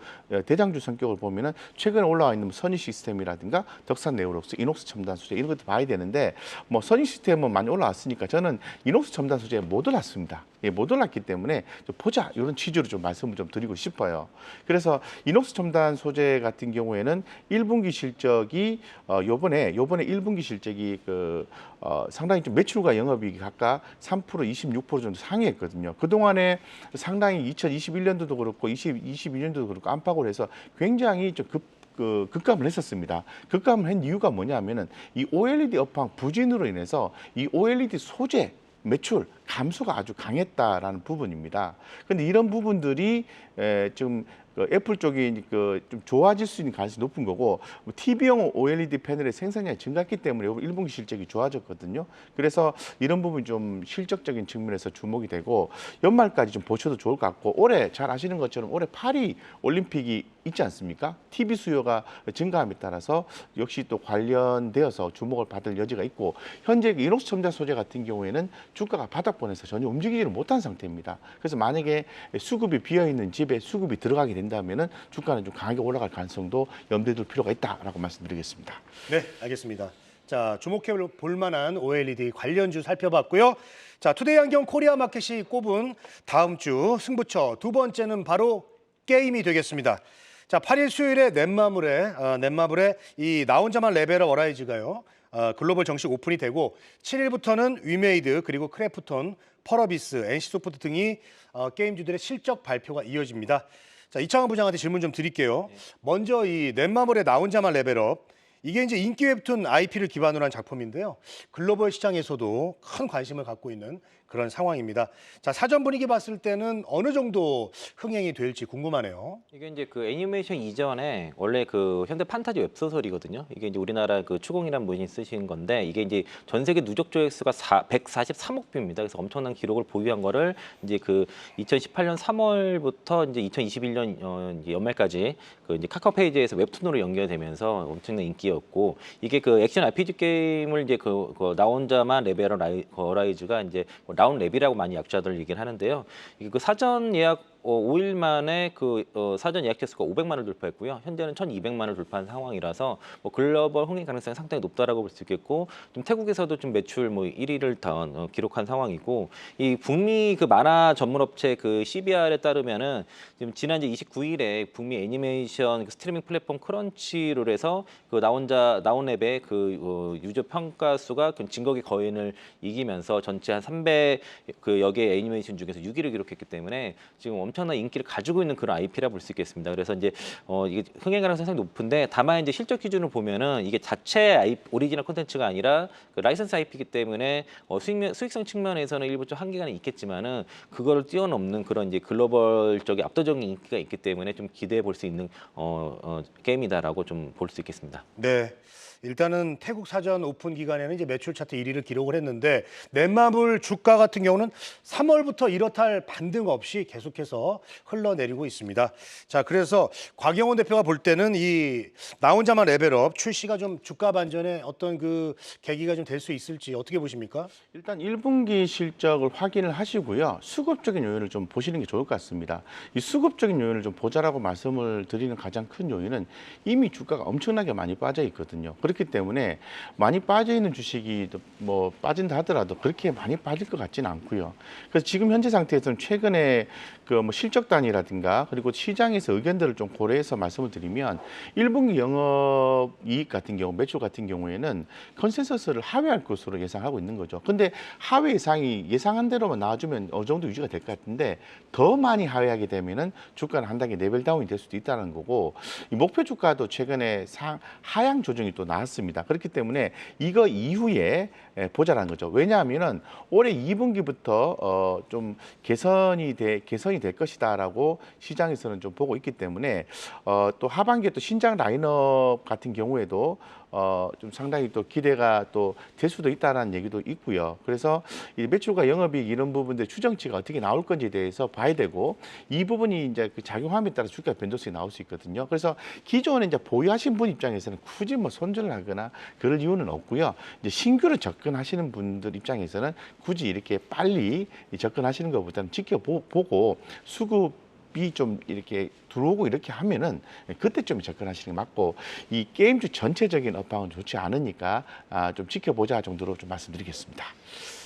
대장주 성격을 보면은 최근에 올라와 있는 선희 시스템이라든가 덕산 네오록스, 이녹스 첨단 소재 이런 것도 봐야 되는데, 뭐 선희 시스템은 많이 올라왔으니까 저는 이녹스 첨단 소재에 못 올랐습니다. 못 올랐기 때문에 좀 보자, 이런 취지로 좀 말씀을 좀 드리고 싶어요. 그래서 이녹스 첨단 소재 같은 경우에는 1분기 실적이 요번에 1분기 실적이 상당히 좀 매출과 영업이익이 각각 3%, 26% 정도 상회했거든요. 그동안에 상당히 2021년도도 그렇고 2022년도도 그렇고 안팎으로 해서 굉장히 좀 급감을 했었습니다. 급감을 한 이유가 뭐냐면은 이 OLED 업황 부진으로 인해서 이 OLED 소재 매출 감소가 아주 강했다라는 부분입니다. 그런데 이런 부분들이 지금 애플 쪽이 좀 좋아질 수 있는 가능성이 높은 거고 TV용 OLED 패널의 생산량이 증가했기 때문에 1분기 실적이 좋아졌거든요. 그래서 이런 부분이 좀 실적적인 측면에서 주목이 되고 연말까지 좀 보셔도 좋을 것 같고 올해 잘 아시는 것처럼 올해 파리 올림픽이 있지 않습니까? TV 수요가 증가함에 따라서 역시 또 관련되어서 주목을 받을 여지가 있고 현재 이녹스 첨단 소재 같은 경우에는 주가가 바닥권에서 전혀 움직이지를 못한 상태입니다. 그래서 만약에 수급이 비어있는 집에 수급이 들어가게 된다면은 주가는 좀 강하게 올라갈 가능성도 염두에 둘 필요가 있다라고 말씀드리겠습니다. 네, 알겠습니다. 자, 주목해 볼 만한 OLED 관련주 살펴봤고요. 자, 투데이 안경 코리아 마켓이 꼽은 다음 주 승부처 두 번째는 바로 게임이 되겠습니다. 자, 8일 수요일에 넷마블의 이 나 혼자만 레벨업 어라이즈가요. 글로벌 정식 오픈이 되고 7일부터는 위메이드 그리고 크래프톤, 펄어비스, NC소프트 등이 게임주들의 실적 발표가 이어집니다. 자, 이창원 부장한테 질문 좀 드릴게요. 먼저 이 넷마블의 나 혼자만 레벨업 이게 이제 인기 웹툰 IP를 기반으로 한 작품인데요. 글로벌 시장에서도 큰 관심을 갖고 있는 그런 상황입니다. 자, 사전 분위기 봤을 때는 어느 정도 흥행이 될지 궁금하네요. 이게 이제 그 애니메이션 이전에 원래 그 현대 판타지 웹소설이거든요. 이게 이제 우리나라 그 추공이라는 분이 쓰신 건데 이게 이제 전 세계 누적 조회 수가 143억 뷰입니다. 그래서 엄청난 기록을 보유한 거를 이제 그 2018년 3월부터 이제 2021년 이제 연말까지 그 이제 카카오 페이지에서 웹툰으로 연결되면서 엄청난 인기였고 이게 그 액션 RPG 게임을 이제 나 혼자만 레벨업 어라이즈가 이제 라운 랩이라고 많이 약자들 얘기를 하는데요. 이게 그 사전 예약 5일 만에 사전 예약자 수가 500만을 돌파했고요. 현재는 1,200만을 돌파한 상황이라서 글로벌 흥행 가능성이 상당히 높다라고 볼 수 있겠고, 좀 태국에서도 좀 매출 1위를 기록한 상황이고, 이 북미 그 만화 전문 업체 그 CBR에 따르면은 지금 지난 29일에 북미 애니메이션 스트리밍 플랫폼 크런치롤에서 그 나온 랩의 유저 평가 수가 진격의 거인을 이기면서 전체 한 300여 개 애니메이션 중에서 6위를 기록했기 때문에 지금 엄청난 인기를 가지고 있는 그런 IP라 볼 수 있겠습니다. 그래서 이제 이게 흥행 가능성이 상당히 높은데, 다만 이제 실적 기준으로 보면은 이게 자체 오리지널 콘텐츠가 아니라 그 라이선스 IP이기 때문에 수익성 측면에서는 일부 좀 한계가 있겠지만은 그거를 뛰어넘는 그런 이제 글로벌적인 압도적인 인기가 있기 때문에 좀 기대해 볼 수 있는 게임이다라고 좀 볼 수 있겠습니다. 네. 일단은 태국 사전 오픈 기간에는 이제 매출 차트 1위를 기록을 했는데, 넷마블 주가 같은 경우는 3월부터 이렇다 할 반등 없이 계속해서 흘러내리고 있습니다. 자, 그래서 곽영원 대표가 볼 때는 이 나 혼자만 레벨업 출시가 좀 주가 반전에 어떤 그 계기가 좀 될 수 있을지 어떻게 보십니까? 일단 1분기 실적을 확인을 하시고요. 수급적인 요인을 좀 보시는 게 좋을 것 같습니다. 이 수급적인 요인을 좀 보자라고 말씀을 드리는 가장 큰 요인은 이미 주가가 엄청나게 많이 빠져 있거든요. 그렇기 때문에 많이 빠져 있는 주식이 뭐 빠진다 하더라도 그렇게 많이 빠질 것 같지는 않고요. 그래서 지금 현재 상태에서는 최근에 그 뭐 실적 단위라든가 그리고 시장에서 의견들을 좀 고려해서 말씀을 드리면 1분기 영업 이익 같은 경우, 매출 같은 경우에는 컨센서스를 하회할 것으로 예상하고 있는 거죠. 근데 하회 예상이 예상한 대로만 나와주면 어느 정도 유지가 될 것 같은데, 더 많이 하회하게 되면은 주가는 한 단계 레벨 다운이 될 수도 있다는 거고, 이 목표 주가도 최근에 하향 조정이 또 나왔습니다. 그렇기 때문에 이거 이후에 보자라는 거죠. 왜냐하면은 올해 2분기부터 좀 개선이 될 것이다라고 시장에서는 좀 보고 있기 때문에 또 하반기에 또 신작 라인업 같은 경우에도 좀 상당히 또 기대가 또 될 수도 있다라는 얘기도 있고요. 그래서 이 매출과 영업이익 이런 부분들 추정치가 어떻게 나올 건지에 대해서 봐야 되고, 이 부분이 이제 그 작용함에 따라 주가 변동성이 나올 수 있거든요. 그래서 기존에 이제 보유하신 분 입장에서는 굳이 뭐 손절을 하거나 그럴 이유는 없고요. 이제 신규로 접근하시는 분들 입장에서는 굳이 이렇게 빨리 접근하시는 것보다는 지켜보고 수급이 좀 이렇게 들어오고 이렇게 하면은 그때 좀 접근하시는 게 맞고, 이 게임주 전체적인 업황은 좋지 않으니까 좀 지켜보자 정도로 좀 말씀드리겠습니다.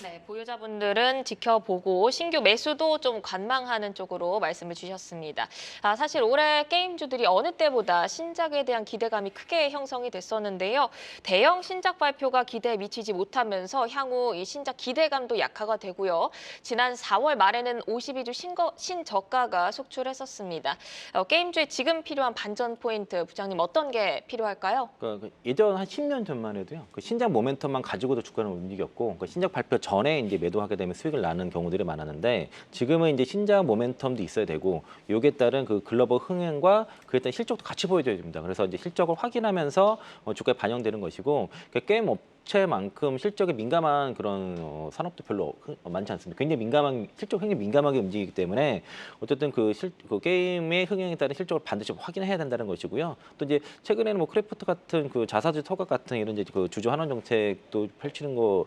네, 보유자분들은 지켜보고 신규 매수도 좀 관망하는 쪽으로 말씀을 주셨습니다. 사실 올해 게임주들이 어느 때보다 신작에 대한 기대감이 크게 형성이 됐었는데요. 대형 신작 발표가 기대에 미치지 못하면서 향후 이 신작 기대감도 약화가 되고요. 지난 4월 말에는 52주 신저가가 속출했었습니다. 게임주에 지금 필요한 반전 포인트, 부장님 어떤 게 필요할까요? 그러니까 예전 한 10년 전만 해도요. 그 신작 모멘텀만 가지고도 주가는 움직였고 그 신작 발표 전에 이제 매도하게 되면 수익을 나는 경우들이 많았는데 지금은 이제 신작 모멘텀도 있어야 되고 요게 따른 그 글로벌 흥행과 그에 따른 실적도 같이 보여줘야 됩니다. 그래서 이제 실적을 확인하면서 주가에 반영되는 것이고 게임 업체만큼 실적에 민감한 그런 산업도 별로 많지 않습니다. 굉장히 민감한 실적 굉장히 민감하게 움직이기 때문에 어쨌든 그 게임의 흥행에 따른 실적을 반드시 확인해야 된다는 것이고요. 또 이제 최근에는 뭐 크래프트 같은 그 자사주 토각 같은 이런 이제 그 주주 환원 정책도 펼치는 거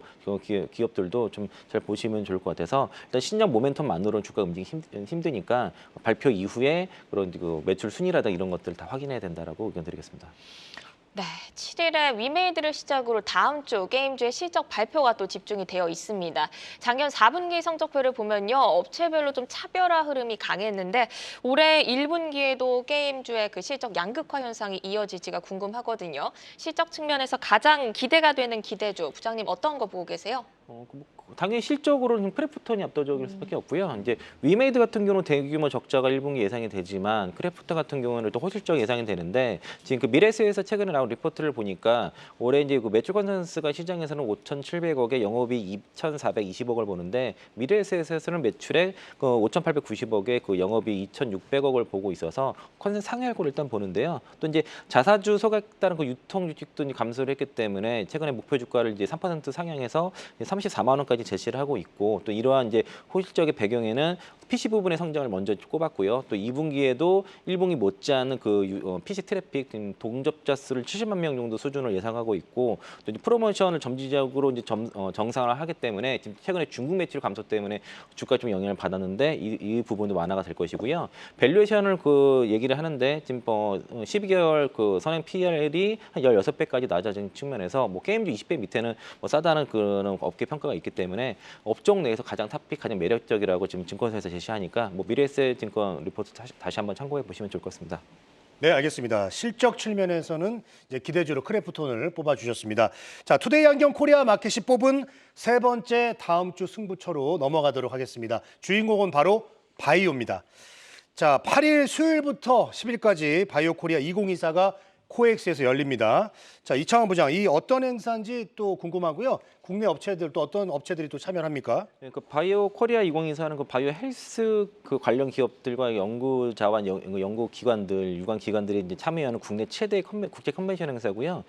기업들도 좀 잘 보시면 좋을 것 같아서 일단 신작 모멘텀만으로는 주가 움직이기 힘드니까 발표 이후에 그런 그 매출 순위라든가 이런 것들을 다 확인해야 된다라고 의견 드리겠습니다. 네, 7일에 위메이드를 시작으로 다음 주 게임주의 실적 발표가 또 집중이 되어 있습니다. 작년 4분기 성적표를 보면요, 업체별로 좀 차별화 흐름이 강했는데 올해 1분기에도 게임주의 그 실적 양극화 현상이 이어질지가 궁금하거든요. 실적 측면에서 가장 기대가 되는 기대주, 부장님 어떤 거 보고 계세요? 당연히 실적으로는 크래프톤이 압도적일 수밖에 없고요. 이제 위메이드 같은 경우는 대규모 적자가 1분기 예상이 되지만 크래프트 같은 경우는 또 호실적 예상이 되는데 지금 그 미래에셋에서 최근에 나온 리포트를 보니까 올해 이제 그 매출 컨센서스가 시장에서는 5,700억에 영업이 2,420억을 보는데 미래에셋에서는 매출에 그 5,890억에 그 영업이 2,600억을 보고 있어서 컨센서스 상회할 걸 일단 보는데요. 또 이제 자사주 소각에 따른 그 유통 주식도 감소를 했기 때문에 최근에 목표 주가를 이제 3% 상향해서 34만 원까지 제시를 하고 있고 또 이러한 이제 호실적의 배경에는 PC 부분의 성장을 먼저 꼽았고요. 또 2분기에도 1분기 못지않은 그 PC 트래픽 동접자 수를 70만 명 정도 수준을 예상하고 있고 또 이제 프로모션을 점진적으로 이제 정상화하기 때문에 지금 최근에 중국 매출 감소 때문에 주가 좀 영향을 받았는데 이 부분도 완화가 될 것이고요. 밸류에이션을 그 얘기를 하는데 지금 12개월 그 선행 PR이 한 16배까지 낮아진 측면에서 뭐 게임주 20배 밑에는 뭐 싸다는 그런 업계 평가가 있기 때문에 업종 내에서 가장 탑픽 가장 매력적이라고 지금 증권사에서 제시하니까 뭐 미래에셋 증권 리포트 다시 한번 참고해 보시면 좋을 것 같습니다. 네, 알겠습니다. 실적 측면에서는 이제 기대주로 크래프톤을 뽑아주셨습니다. 자, 투데이 안경 코리아 마켓이 뽑은 세 번째 다음 주 승부처로 넘어가도록 하겠습니다. 주인공은 바로 바이오입니다. 자, 8일 수요일부터 10일까지 바이오 코리아 2024가 코엑스에서 열립니다. 자, 이창원 부장, 이 어떤 행사인지 또 궁금하고요. 국내 업체들 또 어떤 업체들이 또 참여합니까? 그 바이오 코리아 2024는 그 바이오 헬스 그 관련 기업들과 연구 자원 연구 기관들, 유관 기관들이 이제 참여하는 국내 최대 국제 컨벤션 행사고요.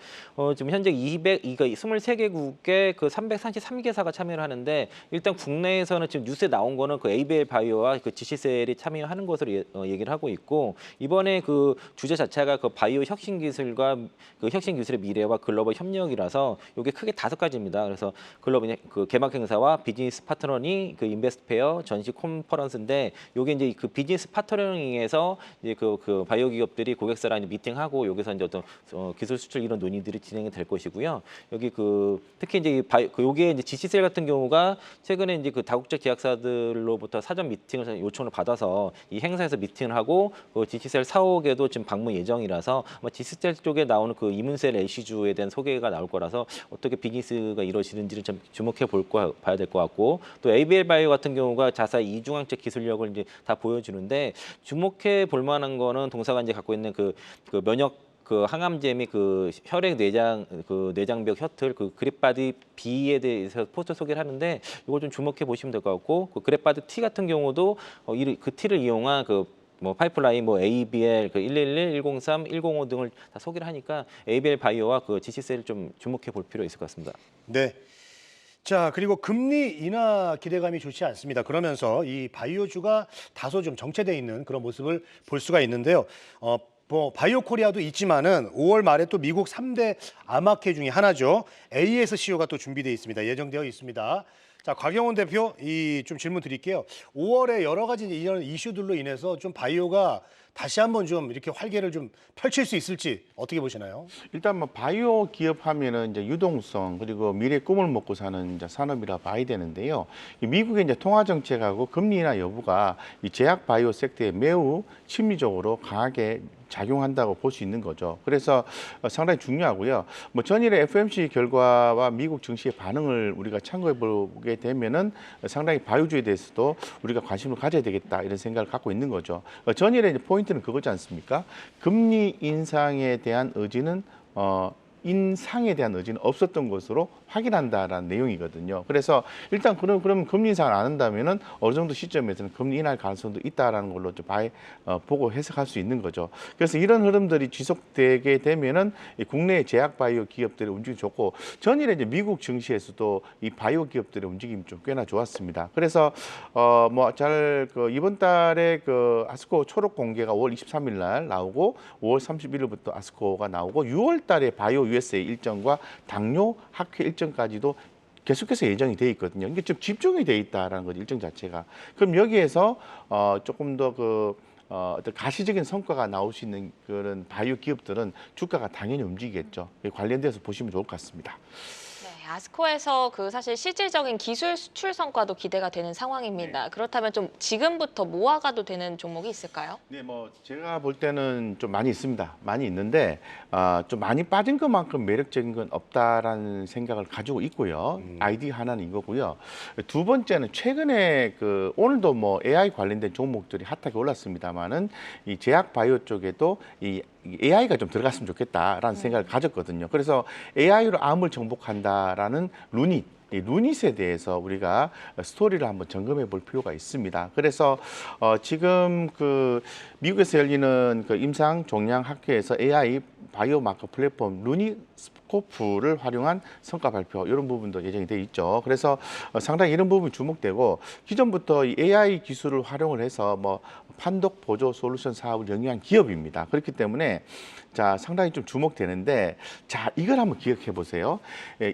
지금 현재 23개국의 그 333개사가 참여를 하는데 일단 국내에서는 지금 뉴스에 나온 거는 그 ABL 바이오와 그 GC셀이 참여하는 것으로 얘기를 하고 있고 이번에 그 주제 자체가 그 바이오 혁신 기술과 그 혁신 기술의 미래와 글로벌 협력이라서 이게 크게 5가지입니다. 그래서 글로벌 그 개막 행사와 비즈니스 파트너링, 그 인베스트 페어, 전시 콘퍼런스인데 이게 이제 그 비즈니스 파트너링에서 이제 그 바이오 기업들이 고객사랑 이제 미팅하고 여기서 이제 어떤 기술 수출 이런 논의들이 진행이 될 것이고요. 여기 그 특히 이제 요게 이제 GC셀 같은 경우가 최근에 이제 그 다국적 제약사들로부터 사전 미팅을 요청을 받아서 이 행사에서 미팅을 하고 그 GC셀 사옥에도 지금 방문 예정이라서 아마 GC셀 쪽에 나오는 그 이문셀 LC주에 대한 소개가 나올 거라서 어떻게 비즈니스가 이루어지는지를 좀 주목해 봐야 될 것 같고 또 ABL 바이오 같은 경우가 자사 이중항체 기술력을 이제 다 보여주는데 주목해 볼 만한 거는 동사가 이제 갖고 있는 그 면역 그 항암제 및 그 혈액 내장 그 내장벽 셔틀 그 그랩바디 B에 대해서 포스터 소개를 하는데 이걸 좀 주목해 보시면 될 것 같고 그 그랩바디 T 같은 경우도 그 T를 이용한 뭐 파이프라인 뭐 ABL 그 111, 103, 105 등을 다 소개를 하니까 ABL 바이오와 그 GC셀을 좀 주목해 볼 필요 있을 것 같습니다. 네. 자, 그리고 금리 인하 기대감이 좋지 않습니다. 그러면서 이 바이오주가 다소 좀 정체돼 있는 그런 모습을 볼 수가 있는데요. 뭐 바이오 코리아도 있지만은 5월 말에 또 미국 3대 암학회 중에 하나죠. ASCO가 또 준비되어 있습니다. 예정되어 있습니다. 자, 곽영훈 대표 이 좀 질문 드릴게요. 5월에 여러 가지 이런 이슈들로 인해서 좀 바이오가 다시 한번 좀 이렇게 활개를 좀 펼칠 수 있을지 어떻게 보시나요? 일단 뭐 바이오 기업 하면은 이제 유동성 그리고 미래 꿈을 먹고 사는 이제 산업이라 봐야 되는데요. 이 미국의 이제 통화 정책하고 금리 인하 여부가 이 제약 바이오 섹터에 매우 심리적으로 강하게 작용한다고 볼 수 있는 거죠. 그래서 상당히 중요하고요. 뭐 전일의 FOMC 결과와 미국 증시의 반응을 우리가 참고해 보게 되면은 상당히 바이오주에 대해서도 우리가 관심을 가져야 되겠다 이런 생각을 갖고 있는 거죠. 전일의 이제 포인트는 그거지 않습니까? 금리 인상에 대한 의지는 인상에 대한 의지는 없었던 것으로 확인한다라는 내용이거든요. 그래서 일단 그럼 금리 인상을 안 한다면은 어느 정도 시점에서는 금리 인하할 가능성도 있다라는 걸로 좀 보고 해석할 수 있는 거죠. 그래서 이런 흐름들이 지속되게 되면은 이 국내 제약 바이오 기업들의 움직임이 좋고 전일에 이제 미국 증시에서도 이 바이오 기업들의 움직임이 좀 꽤나 좋았습니다. 그래서 이번 달에 그 아스코 초록 공개가 5월 23일 날 나오고 5월 31일부터 아스코가 나오고 6월 달에 바이오 USA 일정과 당뇨 학회 일정까지도 계속해서 예정이 돼 있거든요. 이게 좀 집중이 돼 있다라는 거죠, 일정 자체가. 그럼 여기에서 조금 더 어떤 가시적인 성과가 나올 수 있는 그런 바이오 기업들은 주가가 당연히 움직이겠죠. 관련돼서 보시면 좋을 것 같습니다. 네, 아스코에서 그 사실 실질적인 기술 수출 성과도 기대가 되는 상황입니다. 그렇다면 좀 지금부터 모아가도 되는 종목이 있을까요? 네, 뭐 제가 볼 때는 좀 많이 있습니다. 많이 있는데 좀 많이 빠진 것만큼 매력적인 건 없다라는 생각을 가지고 있고요. 아이디 하나는 이거고요. 두 번째는 최근에 오늘도 뭐 AI 관련된 종목들이 핫하게 올랐습니다만은 이 제약 바이오 쪽에도 이 AI가 좀 들어갔으면 좋겠다라는 생각을 가졌거든요. 그래서 AI로 암을 정복한다라는 루닛. 이 루닛에 대해서 우리가 스토리를 한번 점검해 볼 필요가 있습니다. 그래서 지금 미국에서 열리는 임상 종양 학회에서 AI 바이오 마커 플랫폼 루닛스코프를 활용한 성과 발표 이런 부분도 예정이 돼 있죠. 그래서 상당히 이런 부분이 주목되고 기존부터 이 AI 기술을 활용을 해서 뭐 판독 보조 솔루션 사업을 영위한 기업입니다. 그렇기 때문에 상당히 좀 주목되는데 이걸 한번 기억해 보세요.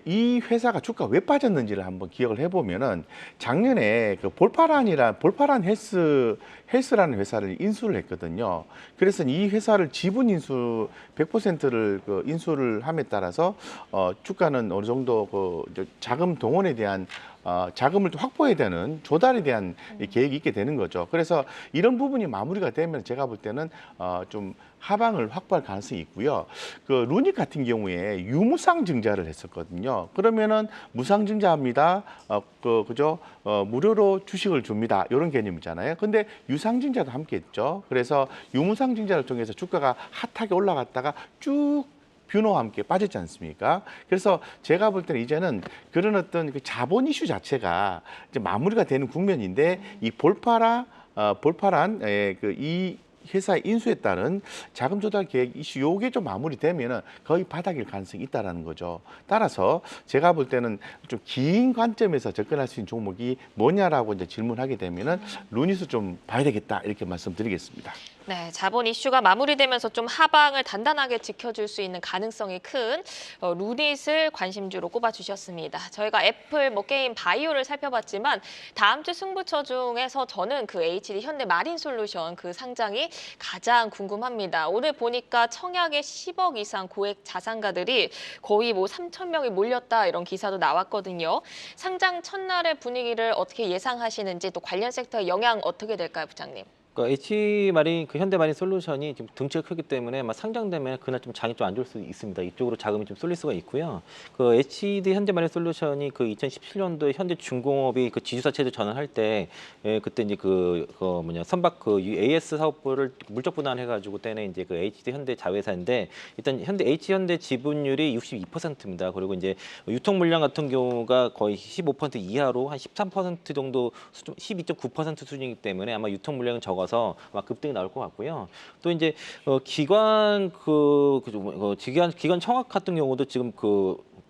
이 회사가 주가 왜 빠졌는지를 한번 기억을 해보면은 작년에 볼파란 헬스라는 회사를 인수를 했거든요. 그래서 이 회사를 지분 인수 100%를 인수를 함에 따라서 주가는 어느 정도 자금 동원에 대한 자금을 또 확보해야 되는 조달에 대한 계획이 있게 되는 거죠. 그래서 이런 부분이 마무리가 되면 제가 볼 때는 좀 하방을 확보할 가능성이 있고요. 루닛 같은 경우에 유무상 증자를 했었거든요. 그러면은 무상 증자합니다. 무료로 주식을 줍니다. 이런 개념이잖아요. 근데 유상 증자도 함께 했죠. 그래서 유무상 증자를 통해서 주가가 핫하게 올라갔다가 쭉 뷰노와 함께 빠졌지 않습니까? 그래서 제가 볼 때는 이제는 그런 어떤 자본 이슈 자체가 이제 마무리가 되는 국면인데 이 볼파란 이 회사의 인수에 따른 자금 조달 계획 이슈 요게 좀 마무리되면은 거의 바닥일 가능성이 있다라는 거죠. 따라서 제가 볼 때는 좀 긴 관점에서 접근할 수 있는 종목이 뭐냐라고 이제 질문하게 되면은 루닛을 좀 봐야 되겠다 이렇게 말씀드리겠습니다. 네, 자본 이슈가 마무리되면서 좀 하방을 단단하게 지켜줄 수 있는 가능성이 큰 루닛을 관심주로 꼽아주셨습니다. 저희가 애플, 게임, 바이오를 살펴봤지만 다음 주 승부처 중에서 저는 HD 현대 마린솔루션 상장이 가장 궁금합니다. 오늘 보니까 청약에 10억 이상 고액 자산가들이 거의 3,000명이 몰렸다 이런 기사도 나왔거든요. 상장 첫날의 분위기를 어떻게 예상하시는지 또 관련 섹터의 영향 어떻게 될까요, 부장님? H마린 현대마린 솔루션이 지금 등치가 크기 때문에 상장되면 그날 좀 장이 좀 안 좋을 수 있습니다. 이쪽으로 자금이 좀 쏠릴 수가 있고요. HD 현대마린 솔루션이 2017년도에 현대중공업이 지주사 체제 전환할 때 그때 이제 선박 AS 사업부를 물적 분할해가지고 때는 이제 HD 현대 자회사인데 일단 H 현대 지분율이 62%입니다. 그리고 이제 유통 물량 같은 경우가 거의 15% 이하로 한 13% 정도 수준, 12.9% 수준이기 때문에 아마 유통 물량은 적어서 아마 급등이 나올 것 같고요. 또 이제 기관 청약 같은 경우도 지금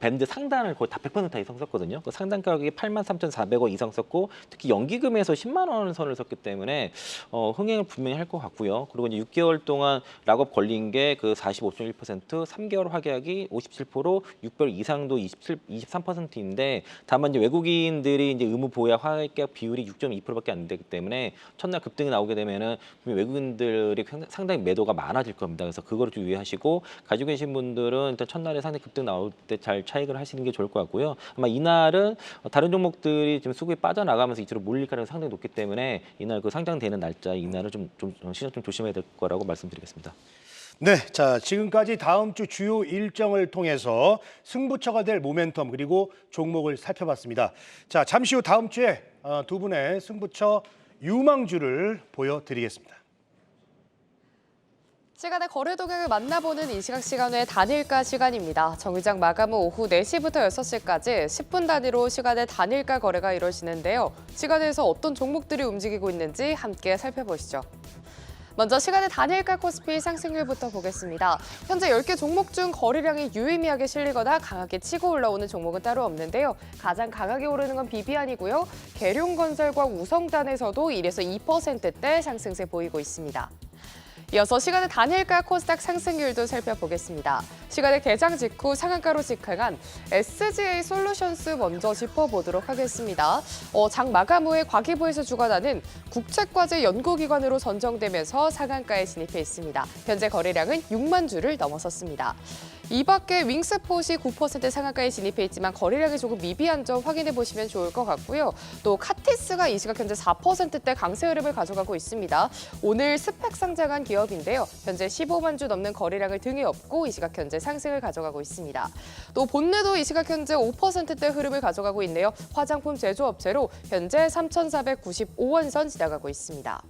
밴드 상단을 거의 다 100% 이상 썼거든요. 그 상단 가격이 83,400원 이상 썼고 특히 연기금에서 10만 원 선을 썼기 때문에 흥행을 분명히 할 것 같고요. 그리고 이제 6개월 동안 락업 걸린 게 그 45.1%, 3개월 확약이 57%, 6개월 이상도 23%인데 다만 이제 외국인들이 이제 의무 보약 확약 비율이 6.2%밖에 안 되기 때문에 첫날 급등이 나오게 되면은 외국인들이 상당히 매도가 많아질 겁니다. 그래서 그거를 좀 유의하시고 가지고 계신 분들은 일단 첫날에 상당히 급등 나올 때 잘 차익을 하시는 게 좋을 것 같고요. 아마 이날은 다른 종목들이 지금 수급이 빠져나가면서 이쪽으로 몰릴 가능성이 상당히 높기 때문에 이날 그 상장되는 날짜 이날은 시장 좀 조심해야 될 거라고 말씀드리겠습니다. 네, 자 지금까지 다음 주 주요 일정을 통해서 승부처가 될 모멘텀 그리고 종목을 살펴봤습니다. 자 잠시 후 다음 주에 두 분의 승부처 유망주를 보여드리겠습니다. 시간의 거래 동향을 만나보는 이 시간의 단일가 시간입니다. 정유장 마감 후 오후 4시부터 6시까지 10분 단위로 시간의 단일가 거래가 이루어지는데요. 시간에서 어떤 종목들이 움직이고 있는지 함께 살펴보시죠. 먼저 시간의 단일가 코스피 상승률부터 보겠습니다. 현재 10개 종목 중 거래량이 유의미하게 실리거나 강하게 치고 올라오는 종목은 따로 없는데요. 가장 강하게 오르는 건 비비안이고요. 계룡건설과 우성단에서도 1에서 2%대 상승세 보이고 있습니다. 이어서 시간의 단일가 코스닥 상승률도 살펴보겠습니다. 시간의 개장 직후 상한가로 직행한 SGA 솔루션스 먼저 짚어보도록 하겠습니다. 장 마감 후에 과기부에서 주관하는 국책과제 연구기관으로 선정되면서 상한가에 진입해 있습니다. 현재 거래량은 6만 주를 넘어섰습니다. 이 밖에 윙스폿이 9% 상한가에 진입해 있지만 거래량이 조금 미비한 점 확인해 보시면 좋을 것 같고요. 또 카티스가 이 시각 현재 4%대 강세 흐름을 가져가고 있습니다. 오늘 스펙 상장한 기업인데요. 현재 15만 주 넘는 거래량을 등에 업고 이 시각 현재 상승을 가져가고 있습니다. 또 본네도 이 시각 현재 5%대 흐름을 가져가고 있네요. 화장품 제조업체로 현재 3,495원 선 지나가고 있습니다.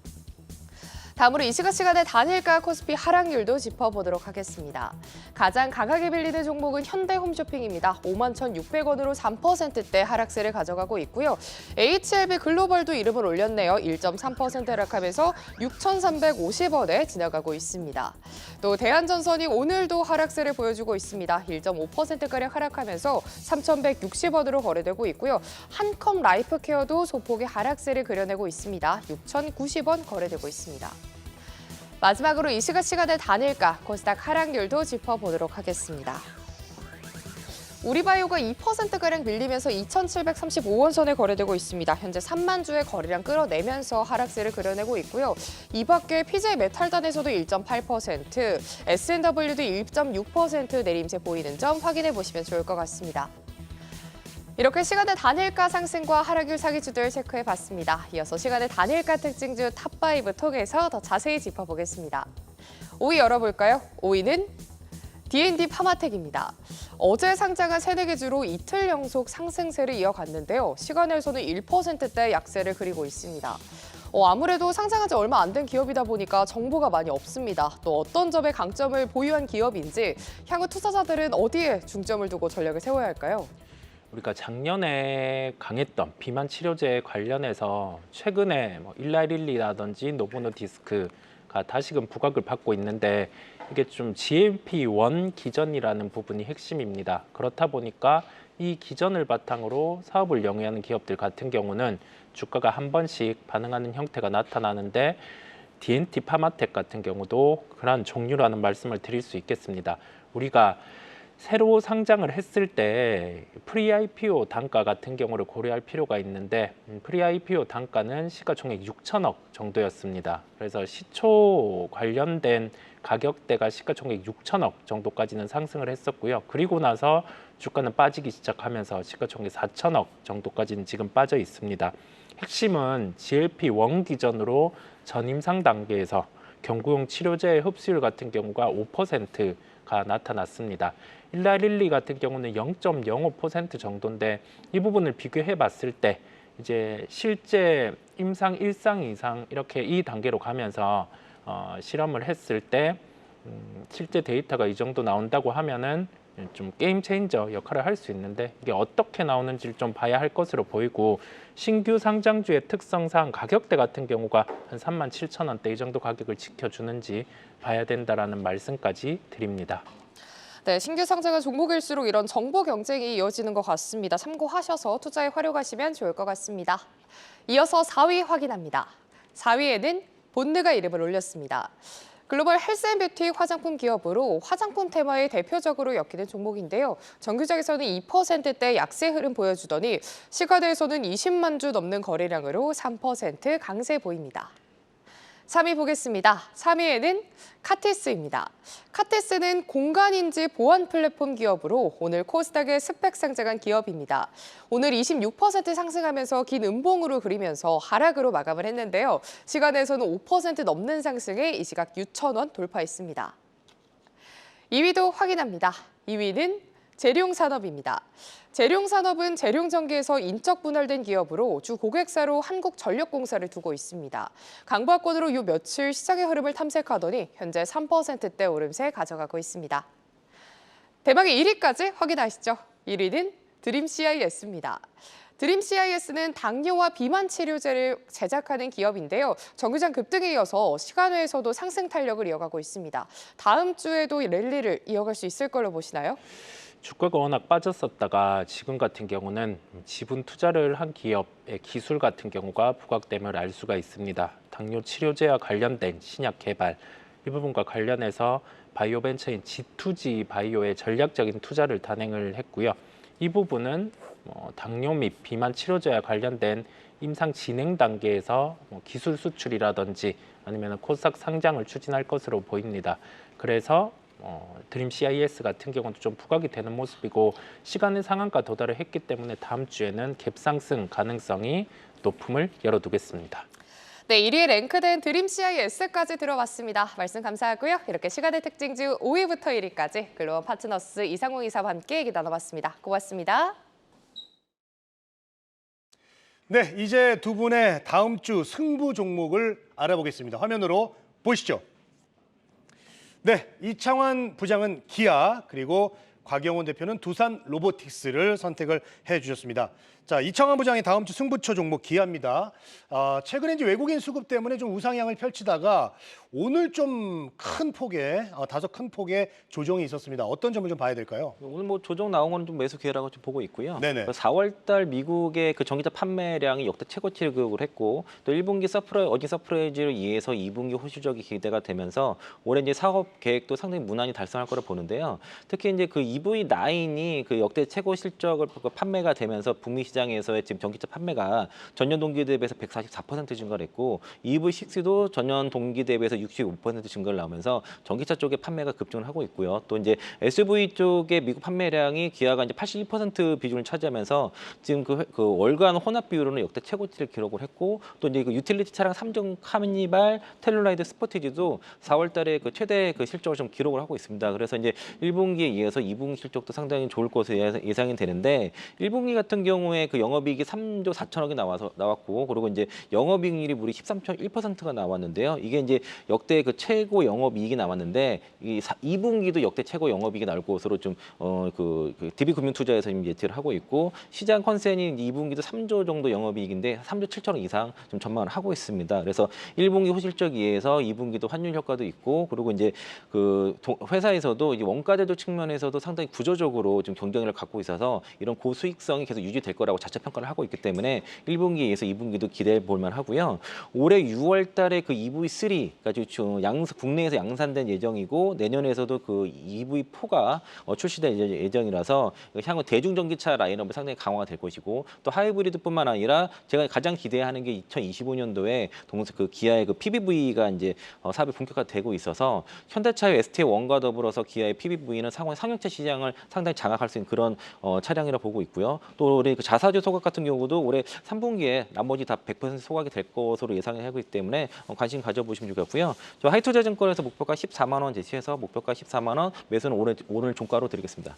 다음으로 이 시간의 단일가 코스피 하락률도 짚어보도록 하겠습니다. 가장 강하게 빌리는 종목은 현대홈쇼핑입니다. 51,600원으로 3%대 하락세를 가져가고 있고요. HLB 글로벌도 이름을 올렸네요. 1.3% 하락하면서 6,350원에 지나가고 있습니다. 또 대한전선이 오늘도 하락세를 보여주고 있습니다. 1.5%가량 하락하면서 3,160원으로 거래되고 있고요. 한컴 라이프케어도 소폭의 하락세를 그려내고 있습니다. 6,090원 거래되고 있습니다. 마지막으로 이 시간의 단일가 코스닥 하락률도 짚어보도록 하겠습니다. 우리바이오가 2%가량 밀리면서 2,735원 선에 거래되고 있습니다. 현재 3만 주의 거래량 끌어내면서 하락세를 그려내고 있고요. 이 밖에 PJ메탈단에서도 1.8%, S&W도 1.6% 내림세 보이는 점 확인해 보시면 좋을 것 같습니다. 이렇게 시간의 단일가 상승과 하락률 사기주들 체크해봤습니다. 이어서 시간의 단일가 특징주 탑5 통해서 더 자세히 짚어보겠습니다. 5위 열어볼까요? 5위는 D&D 파마텍입니다. 어제 상장한 3-4개 주로 이틀 연속 상승세를 이어갔는데요. 시간에서는 1%대 약세를 그리고 있습니다. 아무래도 상장한 지 얼마 안 된 기업이다 보니까 정보가 많이 없습니다. 또 어떤 점에 강점을 보유한 기업인지 향후 투자자들은 어디에 중점을 두고 전략을 세워야 할까요? 우리가 작년에 강했던 비만 치료제 관련해서 최근에 일라릴리라든지 노보노디스크가 다시금 부각을 받고 있는데 이게 좀 GLP-1 기전이라는 부분이 핵심입니다. 그렇다 보니까 이 기전을 바탕으로 사업을 영위하는 기업들 같은 경우는 주가가 한 번씩 반응하는 형태가 나타나는데 D&T 파마텍 같은 경우도 그러한 종류라는 말씀을 드릴 수 있겠습니다. 우리가 새로 상장을 했을 때 프리-IPO 단가 같은 경우를 고려할 필요가 있는데 프리-IPO 단가는 시가총액 6천억 정도였습니다. 그래서 시초 관련된 가격대가 시가총액 6천억 정도까지는 상승을 했었고요. 그리고 나서 주가는 빠지기 시작하면서 시가총액 4천억 정도까지는 지금 빠져 있습니다. 핵심은 GLP-1 기전으로 전임상 단계에서 경구용 치료제의 흡수율 같은 경우가 5%가 나타났습니다. 일라릴리 같은 경우는 0.05% 정도인데 이 부분을 비교해 봤을 때 이제 실제 임상 1상 이상 이렇게 이 단계로 가면서 실험을 했을 때 실제 데이터가 이 정도 나온다고 하면은 좀 게임 체인저 역할을 할 수 있는데 이게 어떻게 나오는지를 좀 봐야 할 것으로 보이고 신규 상장주의 특성상 가격대 같은 경우가 한 37,000원대 이 정도 가격을 지켜주는지 봐야 된다라는 말씀까지 드립니다. 네, 신규 상장한 종목일수록 이런 정보 경쟁이 이어지는 것 같습니다. 참고하셔서 투자에 활용하시면 좋을 것 같습니다. 이어서 4위 확인합니다. 4위에는 본드가 이름을 올렸습니다. 글로벌 헬스앤뷰티 화장품 기업으로 화장품 테마에 대표적으로 엮이는 종목인데요. 정규장에서는 2%대 약세 흐름 보여주더니 시가대에서는 20만 주 넘는 거래량으로 3% 강세 보입니다. 3위 보겠습니다. 3위에는 카티스입니다. 카티스는 공간인지 보안 플랫폼 기업으로 오늘 코스닥에 스펙 상장한 기업입니다. 오늘 26% 상승하면서 긴 음봉으로 그리면서 하락으로 마감을 했는데요. 시간에서는 5% 넘는 상승에 이 시각 6,000원 돌파했습니다. 2위도 확인합니다. 2위는 재룡산업입니다. 재룡산업은 재룡전기에서 인적 분할된 기업으로 주 고객사로 한국전력공사를 두고 있습니다. 강보합권으로 요 며칠 시장의 흐름을 탐색하더니 현재 3%대 오름세 가져가고 있습니다. 대망의 1위까지 확인하시죠. 1위는 드림CIS입니다. 드림CIS는 당뇨와 비만 치료제를 제작하는 기업인데요. 정규장 급등에 이어서 시간외에서도 상승 탄력을 이어가고 있습니다. 다음 주에도 랠리를 이어갈 수 있을 걸로 보시나요? 주가가 워낙 빠졌었다가 지금 같은 경우는 지분 투자를 한 기업의 기술 같은 경우가 부각됨을 알 수가 있습니다. 당뇨 치료제와 관련된 신약 개발 이 부분과 관련해서 바이오 벤처인 G2G 바이오의 전략적인 투자를 단행을 했고요. 이 부분은 당뇨 및 비만 치료제와 관련된 임상 진행 단계에서 기술 수출이라든지 아니면 코스닥 상장을 추진할 것으로 보입니다. 그래서 드림 CIS 같은 경우도 좀 부각이 되는 모습이고 시간의 상한가 도달을 했기 때문에 다음 주에는 갭상승 가능성이 높음을 열어두겠습니다. 네, 1위에 랭크된 드림 CIS까지 들어봤습니다. 말씀 감사하고요. 이렇게 시간의 특징주 5위부터 1위까지 글로벌 파트너스 이상홍 이사와 함께 얘기 나눠봤습니다. 고맙습니다. 네, 이제 두 분의 다음 주 승부 종목을 알아보겠습니다. 화면으로 보시죠. 네, 이창환 부장은 기아, 그리고 곽영훈 대표는 두산 로보틱스를 선택을 해주셨습니다. 자, 이창환 부장이 다음 주 승부처 종목 기아입니다. 최근에 이제 외국인 수급 때문에 좀 우상향을 펼치다가 오늘 좀 큰 폭의 다소 큰 폭의 조정이 있었습니다. 어떤 점을 좀 봐야 될까요? 오늘 뭐 조정 나온 건 좀 매수 기회라고 좀 보고 있고요. 네네. 4월달 미국의 그 전기차 판매량이 역대 최고치를 기록을 했고 또 1분기 어진 서프라이즈를 이해서 2분기 호실적이 기대가 되면서 올해 이제 사업 계획도 상당히 무난히 달성할 거라 보는데요. 특히 이제 그 EV9이 그 역대 최고 실적을 판매가 되면서 북미 시장에서의 지금 전기차 판매가 전년 동기 대비해서 144% 증가를 했고 EV6도 전년 동기 대비해서 65% 증가를 나오면서 전기차 쪽의 판매가 급증을 하고 있고요. 또 이제 SUV 쪽의 미국 판매량이 기아가 이제 81% 비중을 차지하면서 지금 그 월간 혼합 비율로는 역대 최고치를 기록을 했고 또 이제 그 유틸리티 차량 3종 카니발, 텔루라이드 스포티지도 4월달에 그 최대 그 실적을 좀 기록을 하고 있습니다. 그래서 이제 1분기에 이어서 2분기 실적도 상당히 좋을 것으로 예상이 되는데 1분기 같은 경우에 그 영업이익이 3조 4천억이 나왔고 그리고 이제 영업이익률이 무려 13.1%가 나왔는데요. 이게 이제 역대 그 최고 영업이익이 나왔는데 2분기도 역대 최고 영업이익이 나올 것으로 좀 그 DB금융투자에서 지금 예측을 하고 있고 시장 컨센이 2분기도 3조 정도 영업이익인데 3조 7천억 이상 좀 전망을 하고 있습니다. 그래서 1분기 호실적 이해서 2분기도 환율 효과도 있고 그리고 이제 그 회사에서도 이제 원가 제도 측면에서도 상당히 구조적으로 좀 경쟁력을 갖고 있어서 이런 고수익성이 계속 유지될 거라고 자체 평가를 하고 있기 때문에 1분기에서 2분기도 기대해 볼 만하고요. 올해 6월 달에 그 EV3가 국내에서 양산된 예정이고 내년에서도 그 EV4가 출시될 예정이라서 향후 대중전기차 라인업이 상당히 강화가 될 것이고 또 하이브리드뿐만 아니라 제가 가장 기대하는 게 2025년도에 그 기아의 그 PBV가 이제 사업이 본격화되고 있어서 현대차의 ST1과 더불어서 기아의 PBV는 상용차 시장을 상당히 장악할 수 있는 그런 차량이라 보고 있고요. 또 우리 그 자사주 소각 같은 경우도 올해 3분기에 나머지 다 100% 소각이 될 것으로 예상을 하고 있기 때문에 관심 가져보시면 좋겠고요. 저 하이투자증권에서 목표가 14만 원 제시해서 목표가 14만 원, 매수는 오늘 종가로 드리겠습니다.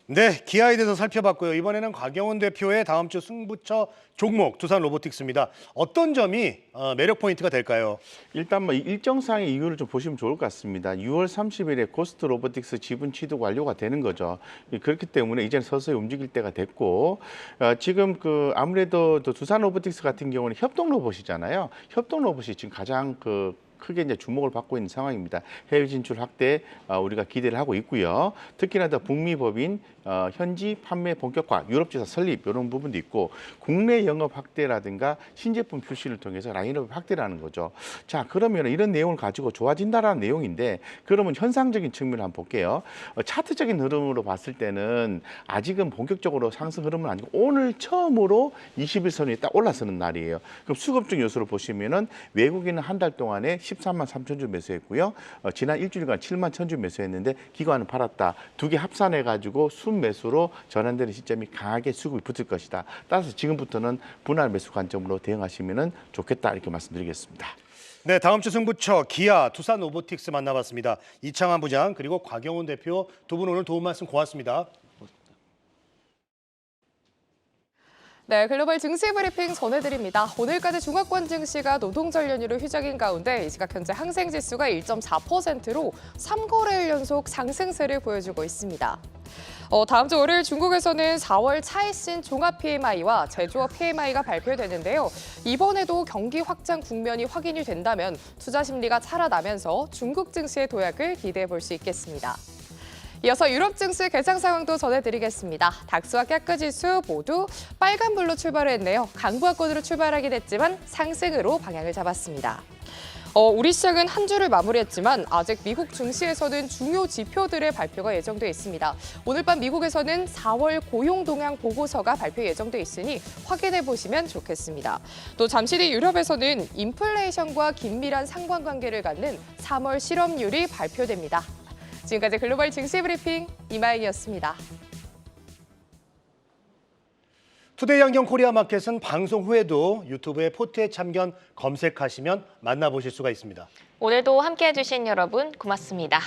네, 기아에 대해서 살펴봤고요. 이번에는 곽영훈 대표의 다음 주 승부처 종목 두산 로보틱스입니다. 어떤 점이 매력 포인트가 될까요? 일단 뭐 일정상의 이유를 좀 보시면 좋을 것 같습니다. 6월 30일에 고스트 로보틱스 지분 취득 완료가 되는 거죠. 그렇기 때문에 이제는 서서히 움직일 때가 됐고 지금 그 아무래도 또 두산 로보틱스 같은 경우는 협동 로봇이잖아요. 협동 로봇이 지금 가장 그 크게 이제 주목을 받고 있는 상황입니다. 해외 진출 확대 우리가 기대를 하고 있고요. 특히나 더 북미 법인 현지 판매 본격화, 유럽 지사 설립 이런 부분도 있고 국내 영업 확대라든가 신제품 출시를 통해서 라인업 확대를 하는 거죠. 자, 그러면 이런 내용을 가지고 좋아진다라는 내용인데 그러면 현상적인 측면을 한번 볼게요. 차트적인 흐름으로 봤을 때는 아직은 본격적으로 상승 흐름은 아니고 오늘 처음으로 21선이 딱 올라서는 날이에요. 그럼 수급적 요소를 보시면은 외국인은 한 달 동안에 13만 3천 주 매수했고요. 지난 일주일간 7만 1천 주 매수했는데 기관은 팔았다. 두 개 합산해가지고 순매수로 전환되는 시점이 강하게 수급이 붙을 것이다. 따라서 지금부터는 분할 매수 관점으로 대응하시면 좋겠다 이렇게 말씀드리겠습니다. 네, 다음 주 승부처 기아, 두산 로보틱스 만나봤습니다. 이창환 부장 그리고 곽영훈 대표 두 분 오늘 도움 말씀 고맙습니다. 네, 글로벌 증시 브리핑 전해드립니다. 오늘까지 중화권 증시가 노동절 연휴로 휴적인 가운데 이 시각 현재 항생지수가 1.4%로 3거래일 연속 상승세를 보여주고 있습니다. 다음 주 월요일 중국에서는 4월 차이신 종합 PMI와 제조업 PMI가 발표되는데요. 이번에도 경기 확장 국면이 확인이 된다면 투자 심리가 살아나면서 중국 증시의 도약을 기대해 볼 수 있겠습니다. 이어서 유럽 증시 개장 상황도 전해드리겠습니다. 닥스와 캐크 지수 모두 빨간불로 출발했네요. 강보합권으로 출발하긴 했지만 상승으로 방향을 잡았습니다. 우리 시장은 한 주를 마무리했지만 아직 미국 증시에서는 중요 지표들의 발표가 예정돼 있습니다. 오늘 밤 미국에서는 4월 고용 동향 보고서가 발표 예정돼 있으니 확인해 보시면 좋겠습니다. 또 잠시 뒤 유럽에서는 인플레이션과 긴밀한 상관관계를 갖는 3월 실업률이 발표됩니다. 지금까지 글로벌 증시 브리핑 이마영이었습니다. 투데이 안경 코리아 마켓은 방송 후에도 유튜브에 포트의 참견 검색하시면 만나보실 수가 있습니다. 오늘도 함께해 주신 여러분 고맙습니다.